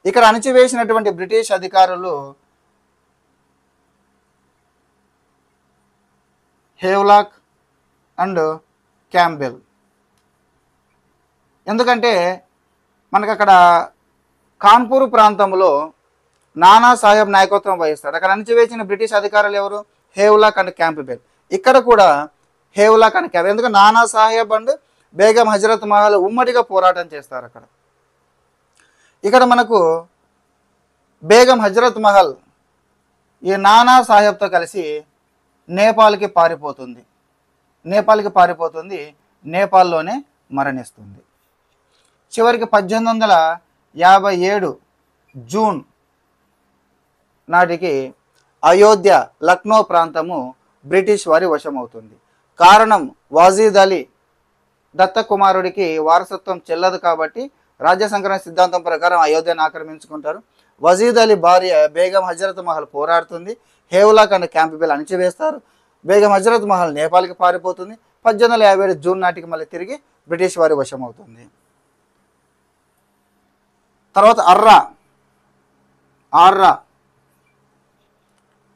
ఇక్కడ అణచివేసినటువంటి బ్రిటిష్ అధికారులు హేవ్లాక్ అండ్ క్యాంబెల్. ఎందుకంటే మనకు అక్కడ కాన్పూర్ ప్రాంతంలో నానా సాహెబ్ నాయకత్వం వహిస్తాడు. అక్కడ అణచివేసిన బ్రిటిష్ అధికారులు ఎవరు? Havelock and Campbell. ఇక్కడ కూడా హేవ్లాక్ అండ్ క్యాంబెల్, ఎందుకంటే నానా సాహెబ్ అండ్ బేగం హజ్రత్ మహల్ ఉమ్మడిగా పోరాటం చేస్తారు అక్కడ. ఇక్కడ మనకు బేగం హజ్రత్ మహల్ ఈ నానా సాహెబ్తో కలిసి నేపాల్కి పారిపోతుంది. నేపాల్లోనే మరణిస్తుంది. చివరికి 1857 జూన్ నాటికి అయోధ్య, లక్నో ప్రాంతము బ్రిటిష్ వారి వశమవుతుంది. కారణం వాజీద్ అలీ దత్త కుమారుడికి వారసత్వం చెల్లదు కాబట్టి రాజ్య సంక్రమణ సిద్ధాంతం ప్రకారం అయోధ్యను ఆక్రమించుకుంటారు. వజీద్ అలీ భార్య బేగం హజ్రత్ మహల్ పోరాడుతుంది. హేవ్లాక్ అండ్ క్యాంబెల్ అణచివేస్తారు. బేగం హజ్రత్ మహల్ నేపాల్కి పారిపోతుంది. 1857 జూన్ నాటికి మళ్ళీ తిరిగి బ్రిటిష్ వారి వశమవుతుంది. తర్వాత ఆర్రా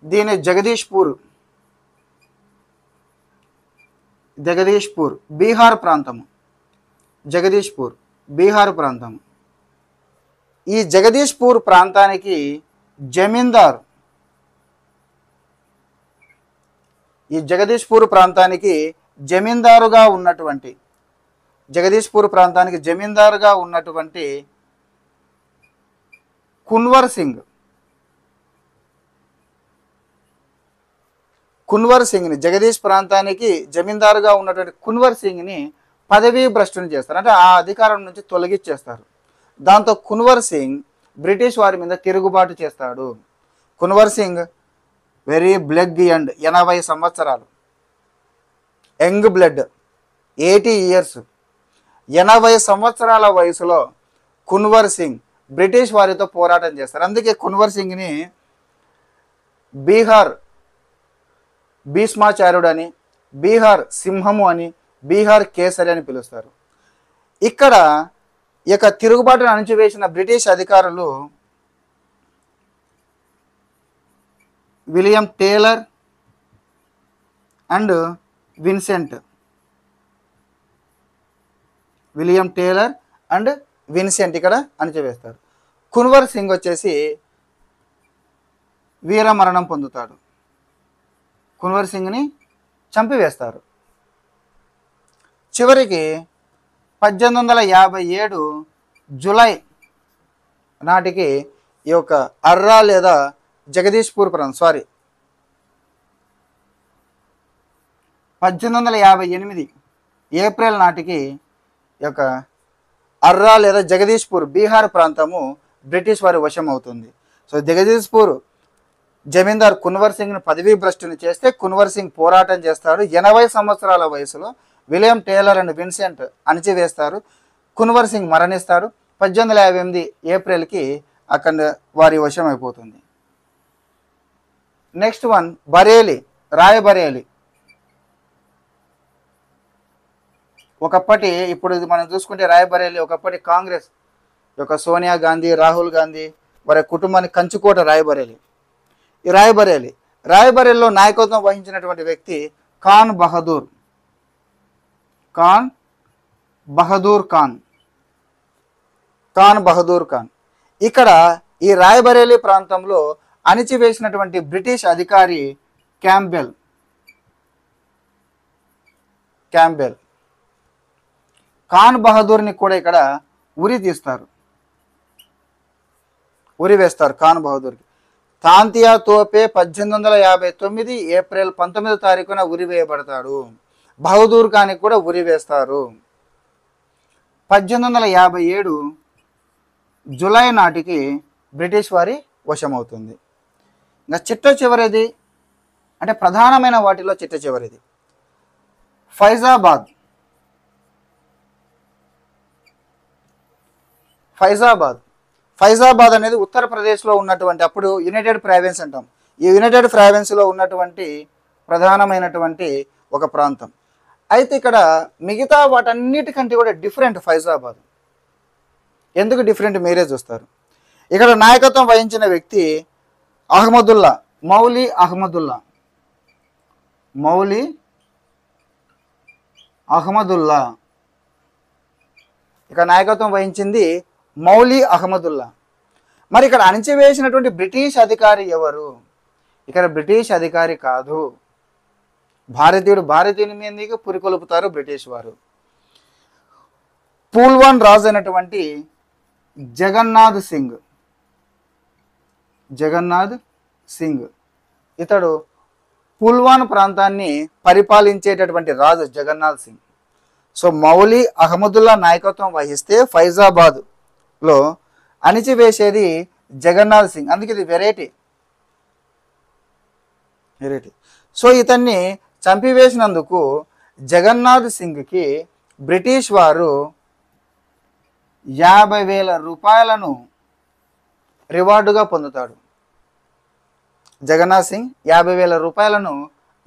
దీని జగదీష్పూర్ బీహార్ ప్రాంతము. బీహార్ ప్రాంతము. ఈ జగదీష్పూర్ ప్రాంతానికి జమీందారుగా ఉన్నటువంటి కున్వర్ సింగ్ని జగదీష్ ప్రాంతానికి జమీందారుగా ఉన్నటువంటి కున్వర్ సింగ్ని పదవీ భ్రష్టుని చేస్తారు, అంటే ఆ అధికారం నుంచి తొలగించేస్తారు. దాంతో కున్వర్ సింగ్ బ్రిటిష్ వారి మీద తిరుగుబాటు చేస్తాడు. Kunwar Singh very blood young, 80 సంవత్సరాలు, యంగ్ బ్లడ్, 80 years, 80 సంవత్సరాల వయసులో కున్వర్ సింగ్ బ్రిటిష్ వారితో పోరాటం చేస్తారు. అందుకే కున్వర్ సింగ్ని బీహార్ భీష్మాచార్యుడు అని, బీహార్ సింహము అని, బీహార్ కేసరి అని పిలుస్తారు. ఇక్కడ ఈ యొక్క తిరుగుబాటును అణిచివేసిన బ్రిటిష్ అధికారులు William Taylor and Vincent. William Taylor and Vincent ఇక్కడ అణిచివేస్తారు. కున్వర్ సింగ్ వచ్చేసి వీరమరణం పొందుతాడు. కున్వర్ సింగ్ని చంపివేస్తారు. చివరికి 1857 జూలై నాటికి ఈ యొక్క అర్రా లేదా జగదీష్పూర్ ప్రాంతం 1858 ఏప్రిల్ నాటికి ఈ యొక్క అర్రా లేదా జగదీష్పూర్ బీహార్ ప్రాంతము బ్రిటిష్ వారి వశం అవుతుంది. సో జగదీష్పూర్ జమీందార్ కున్వర్ సింగ్ను పదవీ భ్రష్టుని చేస్తే కున్వర్ సింగ్ పోరాటం చేస్తాడు. 80 సంవత్సరాల వయసులో విలియం టేలర్ అండ్ విన్సెంట్ అణిచివేస్తారు. కున్వర్ సింగ్ మరణిస్తాడు. 1858 ఏప్రిల్కి అక్కడ వారి వశం అయిపోతుంది. Next one Bareilly, Raebareli. ఒకప్పటి ఇప్పుడు మనం చూసుకుంటే రాయబరేలి ఒకప్పటి కాంగ్రెస్ యొక్క సోనియా గాంధీ, రాహుల్ గాంధీ వారి కుటుంబాన్ని కంచుకోట రాయబరేలి. ఈ రాయబరేలిలో నాయకత్వం వహించినటువంటి వ్యక్తి ఖాన్ బహదూర్ ఖాన్. ఇక్కడ ఈ రాయబరేలి ప్రాంతంలో అణిచివేసినటువంటి బ్రిటిష్ అధికారి క్యాంబెల్ ఖాన్ బహదూర్ని కూడా ఇక్కడ ఉరి వేస్తారు. ఖాన్ బహదూర్కి తాంతియా తోపే 1859 ఏప్రిల్ 19వ తారీఖున ఉరివేయబడతాడు. బహదూర్ ఖాన్కి కూడా ఉరి వేస్తారు. 1857 జూలై నాటికి బ్రిటిష్ వారి వశమవుతుంది. ఇంకా చిట్ట చివరిది అంటే ప్రధానమైన వాటిలో చిట్ట చివరిది ఫైజాబాద్ అనేది ఉత్తరప్రదేశ్లో ఉన్నటువంటి, అప్పుడు యునైటెడ్ ప్రావిన్స్ అంటాం, ఈ యునైటెడ్ ప్రావిన్స్లో ఉన్నటువంటి ప్రధానమైనటువంటి ఒక ప్రాంతం. అయితే ఇక్కడ మిగతా వాటన్నిటికంటే కూడా డిఫరెంట్ ఫైజాబాద్. ఎందుకు డిఫరెంట్ మీరే చూస్తారు. ఇక్కడ నాయకత్వం వహించిన వ్యక్తి మౌలి అహ్మదుల్లా. ఇక్కడ నాయకత్వం వహించింది మౌలి అహ్మదుల్లా. మరి ఇక్కడ అణిచివేసినటువంటి బ్రిటిష్ అధికారి ఎవరు? ఇక్కడ బ్రిటిష్ అధికారి కాదు, భారతీయుని మీదకి పురికొల్పుతారు బ్రిటిష్ వారు. పూల్వాన్ రాజు అయినటువంటి జగన్నాథ్ సింగ్ ఇతడు పూల్వాన్ ప్రాంతాన్ని పరిపాలించేటటువంటి రాజు జగన్నాథ్ సింగ్. సో మౌలి అహ్మదుల్లా నాయకత్వం వహిస్తే ఫైజాబాద్లో అణిచివేసేది జగన్నాథ్ సింగ్. అందుకే ఇది వెరైటీ. సో ఇతన్ని చంపివేసినందుకు జగన్నాథ్ సింగ్కి బ్రిటిష్ వారు 50,000 రూపాయలను రివార్డుగా పొందుతాడు. జగన్నాథ్ సింగ్ 50,000 రూపాయలను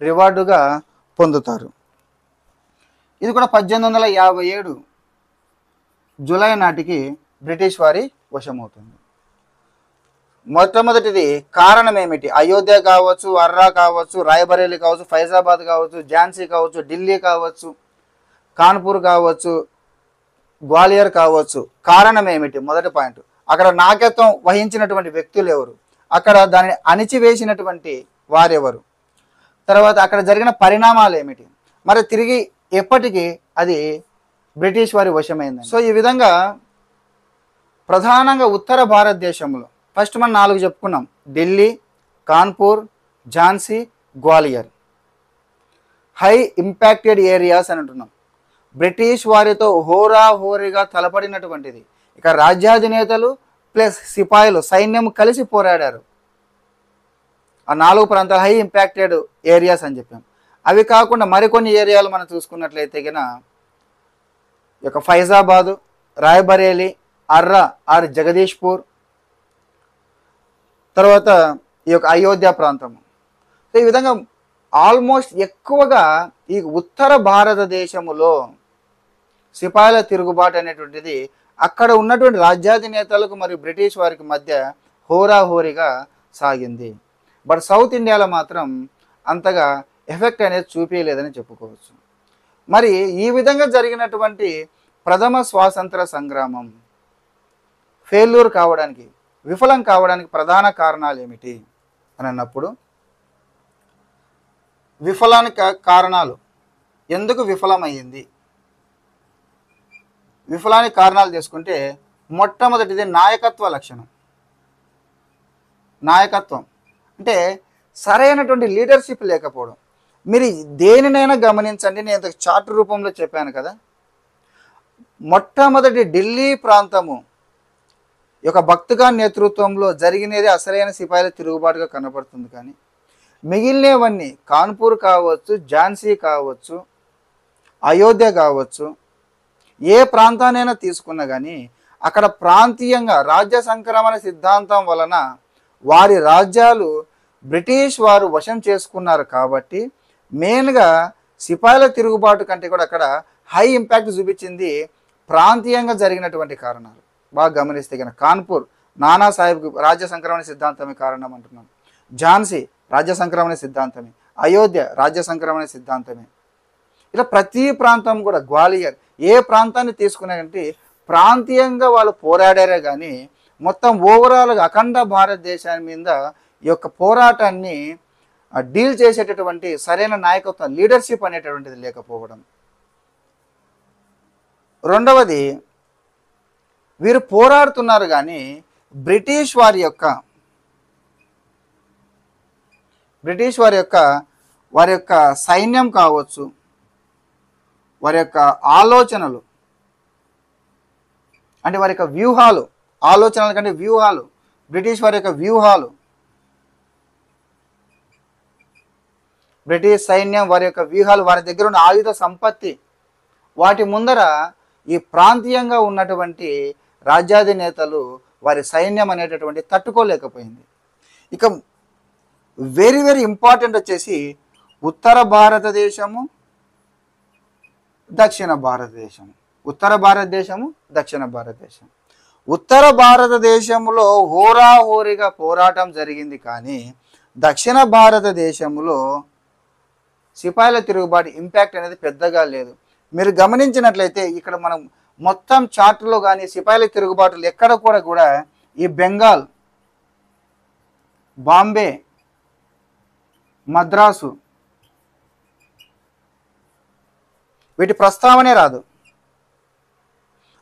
రివార్డుగా పొందుతారు. ఇది కూడా 1857 జూలై నాటికి బ్రిటిష్ వారి వశమవుతుంది. మొట్టమొదటిది కారణం ఏమిటి? అయోధ్య కావచ్చు, అర్రా కావచ్చు, రాయబరేలి కావచ్చు, ఫైజాబాద్ కావచ్చు, ఝాన్సీ కావచ్చు, ఢిల్లీ కావచ్చు, కాన్పూర్ కావచ్చు, గ్వాలియర్ కావచ్చు. కారణం ఏమిటి? మొదటి పాయింట్, అక్కడ నాయకత్వం వహించినటువంటి వ్యక్తులు ఎవరు, అక్కడ దానిని అణిచివేసినటువంటి వారెవరు, తర్వాత అక్కడ జరిగిన పరిణామాలు ఏమిటి, మరి తిరిగి ఎప్పటికీ అది బ్రిటిష్ వారి వశమైంది. సో ఈ విధంగా ప్రధానంగా ఉత్తర భారతదేశంలో ఫస్ట్ మనం 4 చెప్పుకున్నాం: Delhi, Kanpur, Jhansi, Gwalior. High impacted areas అని అంటున్నాం. బ్రిటిష్ వారితో హోరాహోరీగా తలపడినటువంటిది. ఇక రాజ్యాధినేతలు ప్లస్ సిపాయిలు సైన్యం కలిసి పోరాడారు. ఆ 4 ప్రాంతాలు హై ఇంపాక్టెడ్ ఏరియాస్ అని చెప్పాం. అవి కాకుండా మరికొన్ని ఏరియాలు మనం చూసుకున్నట్లయితే కనుక ఈ యొక్క ఫైజాబాదు, రాయబరేలి, అర్రా ఆర్ జగదీష్పూర్, తర్వాత ఈ యొక్క అయోధ్య ప్రాంతము. సో ఈ విధంగా ఆల్మోస్ట్ ఎక్కువగా ఈ ఉత్తర భారతదేశములో సిపాయిల తిరుగుబాటు అనేటువంటిది అక్కడ ఉన్నటువంటి రాజ్యాధినేతలకు మరియు బ్రిటిష్ వారికి మధ్య హోరాహోరీగా సాగింది. బట్ సౌత్ ఇండియాలో మాత్రం అంతగా ఎఫెక్ట్ అనేది చూపించలేదని చెప్పుకోవచ్చు. మరి ఈ విధంగా జరిగినటువంటి ప్రథమ స్వాతంత్ర సంగ్రామం ఫెయిల్యూర్ కావడానికి, విఫలం కావడానికి ప్రధాన కారణాలు ఏమిటి అని అన్నప్పుడు, విఫలానికి కారణాలు ఎందుకు విఫలమయ్యింది, విఫలానికి కారణాలు తీసుకుంటే మొట్టమొదటిది నాయకత్వ లక్షణం. నాయకత్వం అంటే సరైనటువంటి లీడర్షిప్ లేకపోవడం. మీరు దేనినైనా గమనించండి, నేను చార్ట్ రూపంలో చెప్పాను కదా. మొట్టమొదటి ఢిల్లీ ప్రాంతము యొక్క భక్తుగాన్ నేతృత్వంలో జరిగినది అసలైన సిపాయిల తిరుగుబాటుగా కనపడుతుంది. కానీ మిగిలినవన్నీ కాన్పూర్ కావచ్చు, ఝాన్సీ కావచ్చు, అయోధ్య కావచ్చు, ఏ ప్రాంతానైనా తీసుకున్నా కానీ అక్కడ ప్రాంతీయంగా రాజ్య సంక్రమణ సిద్ధాంతం వలన వారి రాజ్యాలు బ్రిటిష్ వారు వశం చేసుకున్నారు. కాబట్టి మెయిన్గా సిపాయిల తిరుగుబాటు కంటే కూడా అక్కడ హై ఇంపాక్ట్ చూపించింది ప్రాంతీయంగా జరిగినటువంటి కారణాలు. బాగా గమనిస్తే కనుక కాన్పూర్ నానా సాహెబ్ రాజ్య సంక్రమణ సిద్ధాంతమే కారణం అంటున్నాం. ఝాన్సీ రాజ్య సంక్రమణ సిద్ధాంతమే, అయోధ్య రాజ్య సంక్రమణ సిద్ధాంతమే. ఇలా ప్రతి ప్రాంతం కూడా, గ్వాలియర్ ఏ ప్రాంతాన్ని తీసుకున్నారంటే ప్రాంతీయంగా వాళ్ళు పోరాడారే కానీ మొత్తం ఓవరాల్గా అఖండ భారతదేశాన్ని మీద ఈ యొక్క పోరాటాన్ని డీల్ చేసేటటువంటి సరైన నాయకత్వం, లీడర్షిప్ అనేటటువంటిది లేకపోవడం. రెండవది, వీరు పోరాడుతున్నారు కానీ బ్రిటిష్ వారి యొక్క సైన్యం కావచ్చు, వారి యొక్క ఆలోచనలు అంటే వారి యొక్క వ్యూహాలు, ఆలోచనల కంటే వ్యూహాలు, బ్రిటిష్ వారి యొక్క వ్యూహాలు, బ్రిటిష్ సైన్యం వారి యొక్క వ్యూహాలు, వారి దగ్గర ఉన్న ఆయుధ సంపత్తి, వాటి ముందర ఈ ప్రాంతీయంగా ఉన్నటువంటి రాజ్యాధినేతలు వారి సైన్యం అనేటటువంటి తట్టుకోలేకపోయింది. ఇక వెరీ వెరీ ఇంపార్టెంట్ వచ్చేసి ఉత్తర భారతదేశము, దక్షిణ భారతదేశము. ఉత్తర భారతదేశము, దక్షిణ భారతదేశం. ఉత్తర భారతదేశంలో హోరాహోరీగా పోరాటం జరిగింది కానీ దక్షిణ భారతదేశంలో సిపాయిల తిరుగుబాటు ఇంపాక్ట్ అనేది పెద్దగా లేదు. మీరు గమనించినట్లయితే ఇక్కడ మనం మొత్తం చార్టులో కానీ సిపాయిల తిరుగుబాటులు ఎక్కడ కూడా ఈ బెంగాల్, బాంబే, మద్రాసు వీటి ప్రస్తావనే రాదు.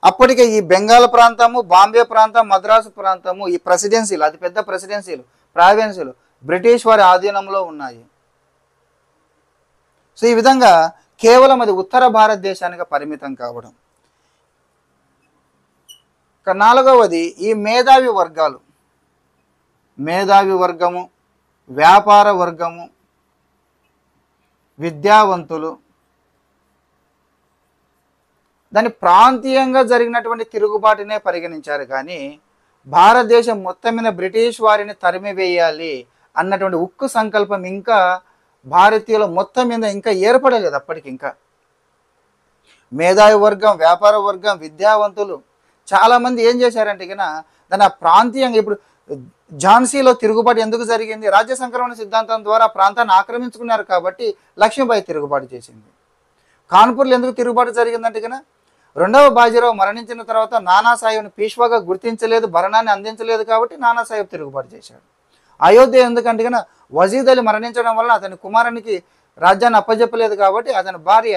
అప్పటికే ఈ బెంగాల్ ప్రాంతము, బాంబే ప్రాంతం, మద్రాసు ప్రాంతము ఈ ప్రెసిడెన్సీలు, అతిపెద్ద ప్రెసిడెన్సీలు, ప్రావిన్సులు బ్రిటిష్ వారి ఆధీనంలో ఉన్నాయి. సో ఈ విధంగా కేవలం అది ఉత్తర భారతదేశానికి పరిమితం కావడం. ఇక నాలుగవది ఈ మేధావి వర్గాలు, మేధావి వర్గము, వ్యాపార వర్గము, విద్యావంతులు దాన్ని ప్రాంతీయంగా జరిగినటువంటి తిరుగుబాటునే పరిగణించారు. కానీ భారతదేశం మొత్తం మీద బ్రిటిష్ వారిని తరిమివేయాలి అన్నటువంటి ఉక్కు సంకల్పం ఇంకా భారతీయుల మొత్తం మీద ఇంకా ఏర్పడలేదు. అప్పటికి ఇంకా మేధావి వర్గం, వ్యాపార వర్గం, విద్యావంతులు చాలామంది ఏం చేశారంటే కన్నా దాని ప్రాంతీయంగా, ఇప్పుడు ఝాన్సీలో తిరుగుబాటు ఎందుకు జరిగింది? రాజ్య సంక్రమణ సిద్ధాంతం ద్వారా ప్రాంతాన్ని ఆక్రమించుకున్నారు కాబట్టి లక్ష్మీబాయి తిరుగుబాటు చేసింది. కాన్పూర్లో ఎందుకు తిరుగుబాటు జరిగిందంటే కన్నా రెండవ బాజీరావు మరణించిన తర్వాత నానాసాహెబ్ని పీష్వాగా గుర్తించలేదు, భరణాన్ని అందించలేదు కాబట్టి నానాసాహెబ్ తిరుగుబాటు చేశాడు. అయోధ్య ఎందుకంటే కన్నా వజీద్ అలీ మరణించడం వల్ల అతని కుమారునికి రాజ్యాన్ని అప్పజెప్పలేదు కాబట్టి అతని భార్య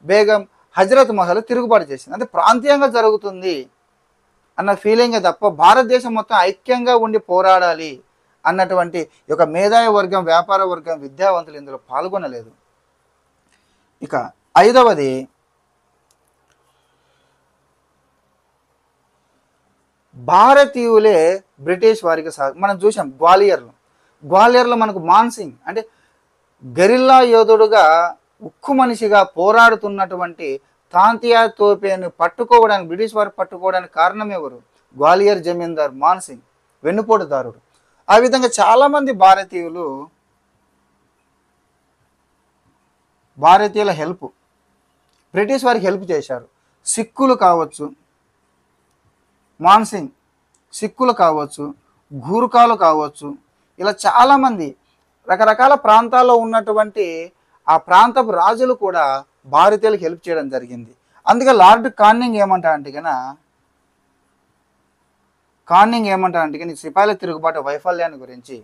బేగం హజరత్ మహల్ తిరుగుబాటు చేసింది. అంటే ప్రాంతీయంగా జరుగుతుంది అన్న ఫీలింగే తప్ప భారతదేశం మొత్తం ఐక్యంగా ఉండి పోరాడాలి అన్నటువంటి ఒక మేధావి వర్గం, వ్యాపార వర్గం, విద్యావంతులు ఇందులో పాల్గొనలేదు. ఇక ఐదవది భారతీయులే బ్రిటిష్ వారికి మనం చూసాం. గ్వాలియర్లో మనకు మాన్సింగ్ అంటే గెరిల్లా యోధుడుగా, ఉక్కు మనిషిగా పోరాడుతున్నటువంటి తాంతియా తోపేను పట్టుకోవడానికి, బ్రిటిష్ వారు పట్టుకోవడానికి కారణం ఎవరు? గ్వాలియర్ జమీందార్ మాన్సింగ్, వెన్నుపోటుదారుడు. ఆ విధంగా చాలామంది భారతీయులు భారతీయుల హెల్ప్, బ్రిటిష్ వారికి హెల్ప్ చేశారు. సిక్కులు కావచ్చు, మాన్సింగ్ సిక్కులు కావచ్చు, గూర్ఖాలు కావచ్చు, ఇలా చాలామంది రకరకాల ప్రాంతాల్లో ఉన్నటువంటి ఆ ప్రాంతపు రాజులు కూడా భారతీయులకు హెల్ప్ చేయడం జరిగింది. అందుకే లార్డ్ కానింగ్ ఏమంటారంటే ఈ సిపాయిల తిరుగుబాటు వైఫల్యాన్ని గురించి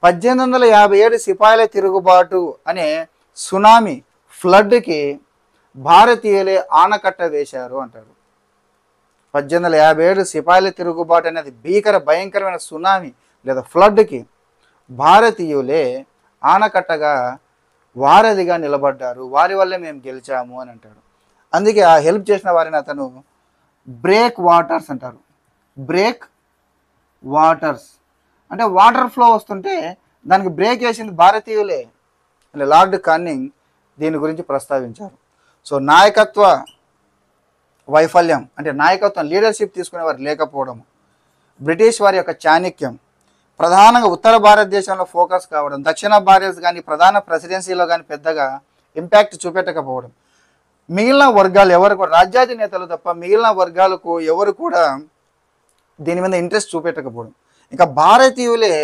1857 సిపాయిల తిరుగుబాటు అనే సునామీ ఫ్లడ్కి భారతీయులే ఆనకట్ట వేశారు అంటారు. 1857 సిపాయిల తిరుగుబాటు అనేది భయంకరమైన సునామీ లేదా ఫ్లడ్కి భారతీయులే ఆనకట్టగా వారధిగా నిలబడ్డారు. వారి వల్లే మేము గెలిచాము అని అంటాడు. అందుకే ఆ హెల్ప్ చేసిన వారిని అతను బ్రేక్ వాటర్స్ అంటారు. బ్రేక్ వాటర్స్ అంటే వాటర్ ఫ్లో వస్తుంటే దానికి బ్రేక్ వేసింది భారతీయులే అని లార్డ్ కానింగ్ దీని గురించి ప్రస్తావించారు. సో నాయకత్వ వైఫల్యం అంటే నాయకత్వం, లీడర్షిప్ తీసుకునేవారు లేకపోవడం, బ్రిటిష్ వారి యొక్క చాణక్యం, ప్రధానంగా ఉత్తర భారతదేశంలో ఫోకస్ కావడం, దక్షిణ భారత్ కానీ ప్రధాన ప్రెసిడెన్సీలో కానీ పెద్దగా ఇంపాక్ట్ చూపెట్టకపోవడం, మిగిలిన వర్గాలు ఎవరు కూడా రాజ్యాధినేతలు తప్ప మిగిలిన వర్గాలకు ఎవరు కూడా దీని మీద ఇంట్రెస్ట్ చూపెట్టకపోవడం, ఇంకా భారతీయులే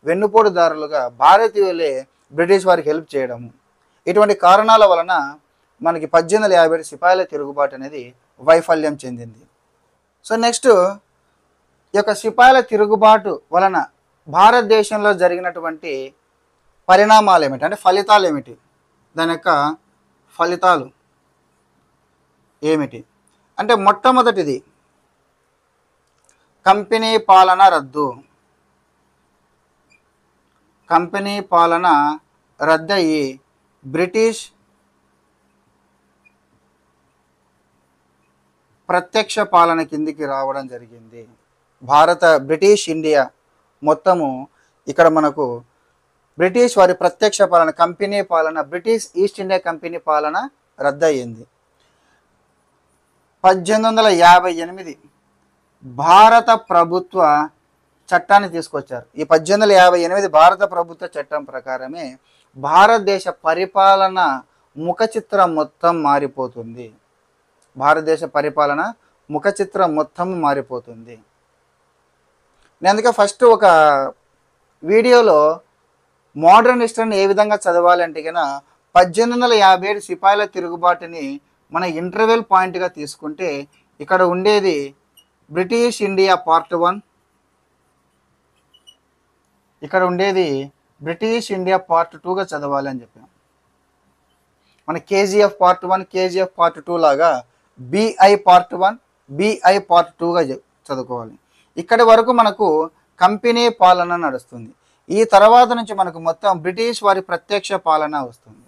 వెన్నుపోటుదారులుగా భారతీయులే బ్రిటిష్ వారికి హెల్ప్ చేయడము, ఇటువంటి కారణాల వలన మనకి 1857 సిపాయిల తిరుగుబాటు అనేది వైఫల్యం చెందింది. సో నెక్స్ట్ ఈ యొక్క సిపాయిల తిరుగుబాటు వలన భారతదేశంలో జరిగినటువంటి పరిణామాలు ఏమిటి అంటే ఫలితాలు ఏమిటి, దాని యొక్క ఫలితాలు ఏమిటి అంటే మొట్టమొదటిది కంపెనీ పాలన రద్దు. కంపెనీ పాలన రద్దయి బ్రిటిష్ ప్రత్యక్ష పాలన కిందికి రావడం జరిగింది. బ్రిటిష్ ఇండియా మొత్తము ఇక్కడ మనకు బ్రిటిష్ వారి ప్రత్యక్ష పాలన, కంపెనీ పాలన, బ్రిటిష్ ఈస్ట్ ఇండియా కంపెనీ పాలన రద్దయింది. 1858 భారత ప్రభుత్వ చట్టాన్ని తీసుకొచ్చారు. ఈ 1858 భారత ప్రభుత్వ చట్టం ప్రకారమే భారతదేశ పరిపాలన ముఖ చిత్రం మొత్తం మారిపోతుంది. భారతదేశ పరిపాలన ముఖ చిత్రం మొత్తం మారిపోతుంది. నేను అందుకే ఫస్ట్ ఒక వీడియోలో మోడర్న్ హిస్టరీని ఏ విధంగా చదవాలంటే కన్నా 1857 సిపాయిల తిరుగుబాటుని మన ఇంటర్వెల్ పాయింట్గా తీసుకుంటే ఇక్కడ ఉండేది బ్రిటిష్ ఇండియా పార్ట్ 1, ఇక్కడ ఉండేది బ్రిటిష్ ఇండియా పార్ట్ 2గా చదవాలి అని చెప్పాం. మన కేజీఎఫ్ పార్ట్ 1, కేజీఎఫ్ పార్ట్ 2 లాగా బిఐ పార్ట్ 1, బిఐ పార్ట్ 2గా చదువుకోవాలి. ఇక్కడి వరకు మనకు కంపెనీ పాలన నడుస్తుంది. ఈ తర్వాత నుంచి మనకు మొత్తం బ్రిటిష్ వారి ప్రత్యక్ష పాలన వస్తుంది.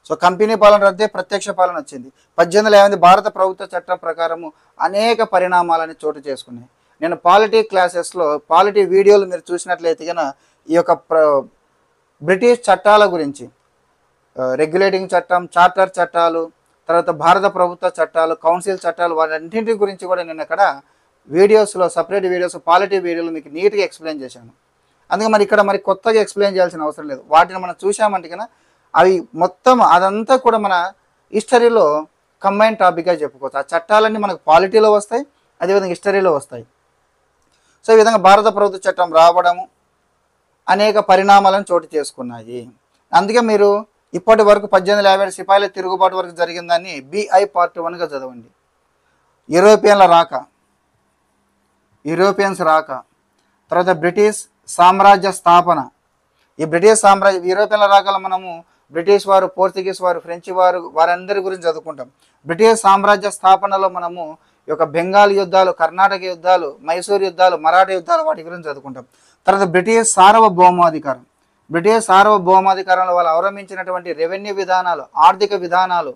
సో కంపెనీ పాలన రద్దే, ప్రత్యక్ష పాలన వచ్చింది. 1858 భారత ప్రభుత్వ చట్టం ప్రకారము అనేక పరిణామాలని చోటు చేసుకున్నాయి. నేను పాలిటీ క్లాసెస్లో పాలిటీ వీడియోలు మీరు చూసినట్లయితే కనుక ఈ యొక్క బ్రిటిష్ చట్టాల గురించి, రెగ్యులేటింగ్ చట్టం, చార్టర్ చట్టాలు, తర్వాత భారత ప్రభుత్వ చట్టాలు, కౌన్సిల్ చట్టాలు, వాటన్నింటి గురించి కూడా నేను అక్కడ వీడియోస్లో సపరేట్ వీడియోస్ పాలిటీ వీడియోలు మీకు నీట్గా ఎక్స్ప్లెయిన్ చేశాను. అందుకే మరి ఇక్కడ మరి కొత్తగా ఎక్స్ప్లెయిన్ చేయాల్సిన అవసరం లేదు. వాటిని మనం చూసామంటే కన్నా అవి మొత్తం అదంతా కూడా మన హిస్టరీలో కంబైన్ టాపిక్గా చెప్పుకోవచ్చు. ఆ చట్టాలన్నీ మనకు పాలిటీలో వస్తాయి, అదేవిధంగా హిస్టరీలో వస్తాయి. సో ఈ విధంగా భారత ప్రభుత్వ చట్టం రావడము అనేక పరిణామాలను చోటు చేసుకున్నాయి. అందుకే మీరు ఇప్పటి వరకు 1857 సిపాయిల తిరుగుబాటు వరకు జరిగిందని బిఐ పార్ట్ 1గా చదవండి. యూరోపియన్స్ రాక, తర్వాత బ్రిటిష్ సామ్రాజ్య స్థాపన. ఈ బ్రిటిష్ సామ్రాజ్య యూరోపియన్ల రాకలో మనము బ్రిటిష్ వారు, పోర్చుగీస్ వారు, ఫ్రెంచ్ వారు, వారందరి గురించి చదువుకుంటాం. బ్రిటిష్ సామ్రాజ్య స్థాపనలో మనము ఈ యొక్క బెంగాల్ యుద్ధాలు, కర్ణాటక యుద్ధాలు, మైసూర్ యుద్ధాలు, మరాఠా యుద్ధాలు, వాటి గురించి చదువుకుంటాం. తర్వాత బ్రిటిష్ సార్వభౌమాధికారం, బ్రిటిష్ సార్వభౌమాధికారంలో వాళ్ళు అవలంబించినటువంటి రెవెన్యూ విధానాలు, ఆర్థిక విధానాలు,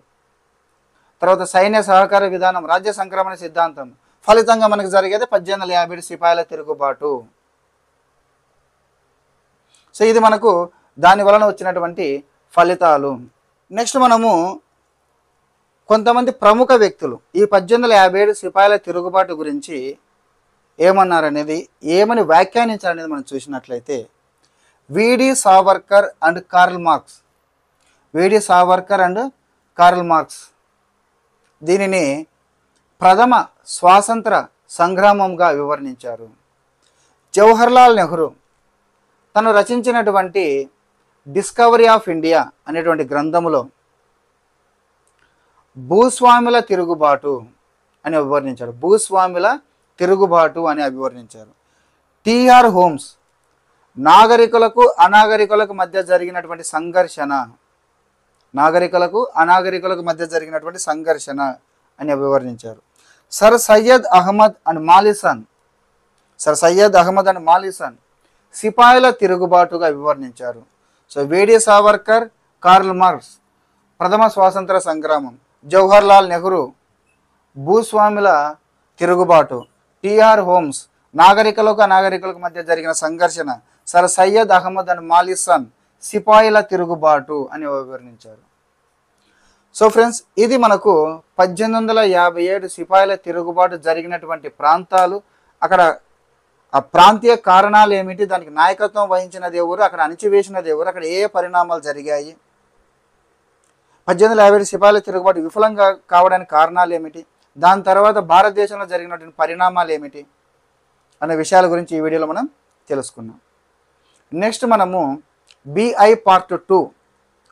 తర్వాత సైన్య సహకార విధానం, రాజ్య సంక్రమణ సిద్ధాంతం, ఫలితంగా మనకు జరిగేది 1857 సిపాయిల తిరుగుబాటు. సో ఇది మనకు దాని వలన వచ్చినటువంటి ఫలితాలు. నెక్స్ట్ మనము కొంతమంది ప్రముఖ వ్యక్తులు ఈ 1857 సిపాయిల తిరుగుబాటు గురించి ఏమన్నారనేది, ఏమని వ్యాఖ్యానించారనేది మనం చూసినట్లయితే విడి సావర్కర్ అండ్ కార్ల్ మార్క్స్. విడి సావర్కర్ అండ్ కార్ల్ మార్క్స్ దీనిని ప్రథమ స్వాతంత్ర సంగ్రామంగా వివరించారు. జవహర్లాల్ నెహ్రూ తను రచించినటువంటి డిస్కవరీ ఆఫ్ ఇండియా అనేటువంటి గ్రంథములో భూస్వాముల తిరుగుబాటు అని వివరించారు. భూస్వాముల తిరుగుబాటు అని అభివర్ణించారు. టిఆర్ హోమ్స్ నాగరికులకు అనాగరికులకు మధ్య జరిగినటువంటి సంఘర్షణ, నాగరికులకు అనాగరికులకు మధ్య జరిగినటువంటి సంఘర్షణ అని వివరించారు. Sir Syed Ahmad and Malleson, sir Syed Ahmad and Malleson సిపాయిల తిరుగుబాటుగా వివరించారు. సో విడి సావర్కర్, కార్ల్ మార్క్స్ ప్రథమ స్వాతంత్ర సంగ్రామం, జవహర్లాల్ నెహ్రూ భూస్వాముల తిరుగుబాటు, టిఆర్ హోమ్స్ నాగరికులకు అనాగరికులకు మధ్య జరిగిన సంఘర్షణ, sir Syed Ahmad and Malleson సిపాయిల తిరుగుబాటు అని వివరించారు. సో ఫ్రెండ్స్, ఇది మనకు 1857 సిపాయిల తిరుగుబాటు జరిగినటువంటి ప్రాంతాలు, అక్కడ ఆ ప్రాంతీయ కారణాలు ఏమిటి, దానికి నాయకత్వం వహించినది ఎవరు, అక్కడ అణిచివేసినది ఎవరు, అక్కడ ఏ పరిణామాలు జరిగాయి, 1857 సిపాయిల తిరుగుబాటు విఫలంగా కావడానికి కారణాలు ఏమిటి, దాని తర్వాత భారతదేశంలో జరిగినటువంటి పరిణామాలు ఏమిటి అనే విషయాల గురించి ఈ వీడియోలో మనం తెలుసుకున్నాం. నెక్స్ట్ మనము BI part 2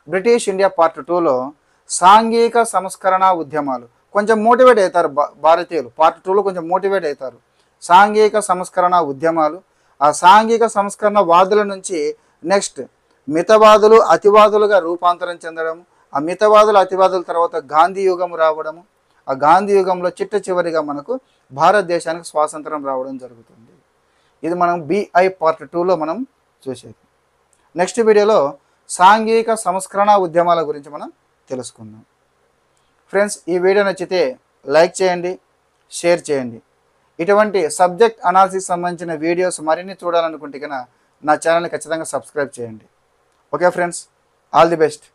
British India part 2లో సాంఘిక సంస్కరణ ఉద్యమాలు. కొంచెం మోటివేట్ అవుతారు భారతీయులు, పార్ట్ 2లో కొంచెం మోటివేట్ అవుతారు. సాంఘిక సంస్కరణ ఉద్యమాలు, ఆ సాంఘిక సంస్కరణ వాదుల నుంచి నెక్స్ట్ మితవాదులు అతివాదులుగా రూపాంతరం చెందడం, ఆ మితవాదులు అతివాదుల తర్వాత గాంధీ యుగం రావడము, ఆ గాంధీ యుగంలో చిట్ట చివరిగా మనకు భారతదేశానికి స్వాతంత్రం రావడం జరుగుతుంది. ఇది మనం బిఐ పార్ట్ 2లో మనం చూసేది. నెక్స్ట్ వీడియోలో సాంఘిక సంస్కరణ ఉద్యమాల గురించి మనం తెలుసుకుందాం. ఫ్రెండ్స్, ఈ వీడియో నచ్చితే లైక్ చేయండి, షేర్ చేయండి. ఇటువంటి సబ్జెక్ట్ అనాలిసిస్ సంబంధించిన వీడియోస్ మరిన్ని చూడాలనుకుంటే కనుక నా ఛానల్ని ఖచ్చితంగా సబ్స్క్రైబ్ చేయండి. Okay friends, all the best.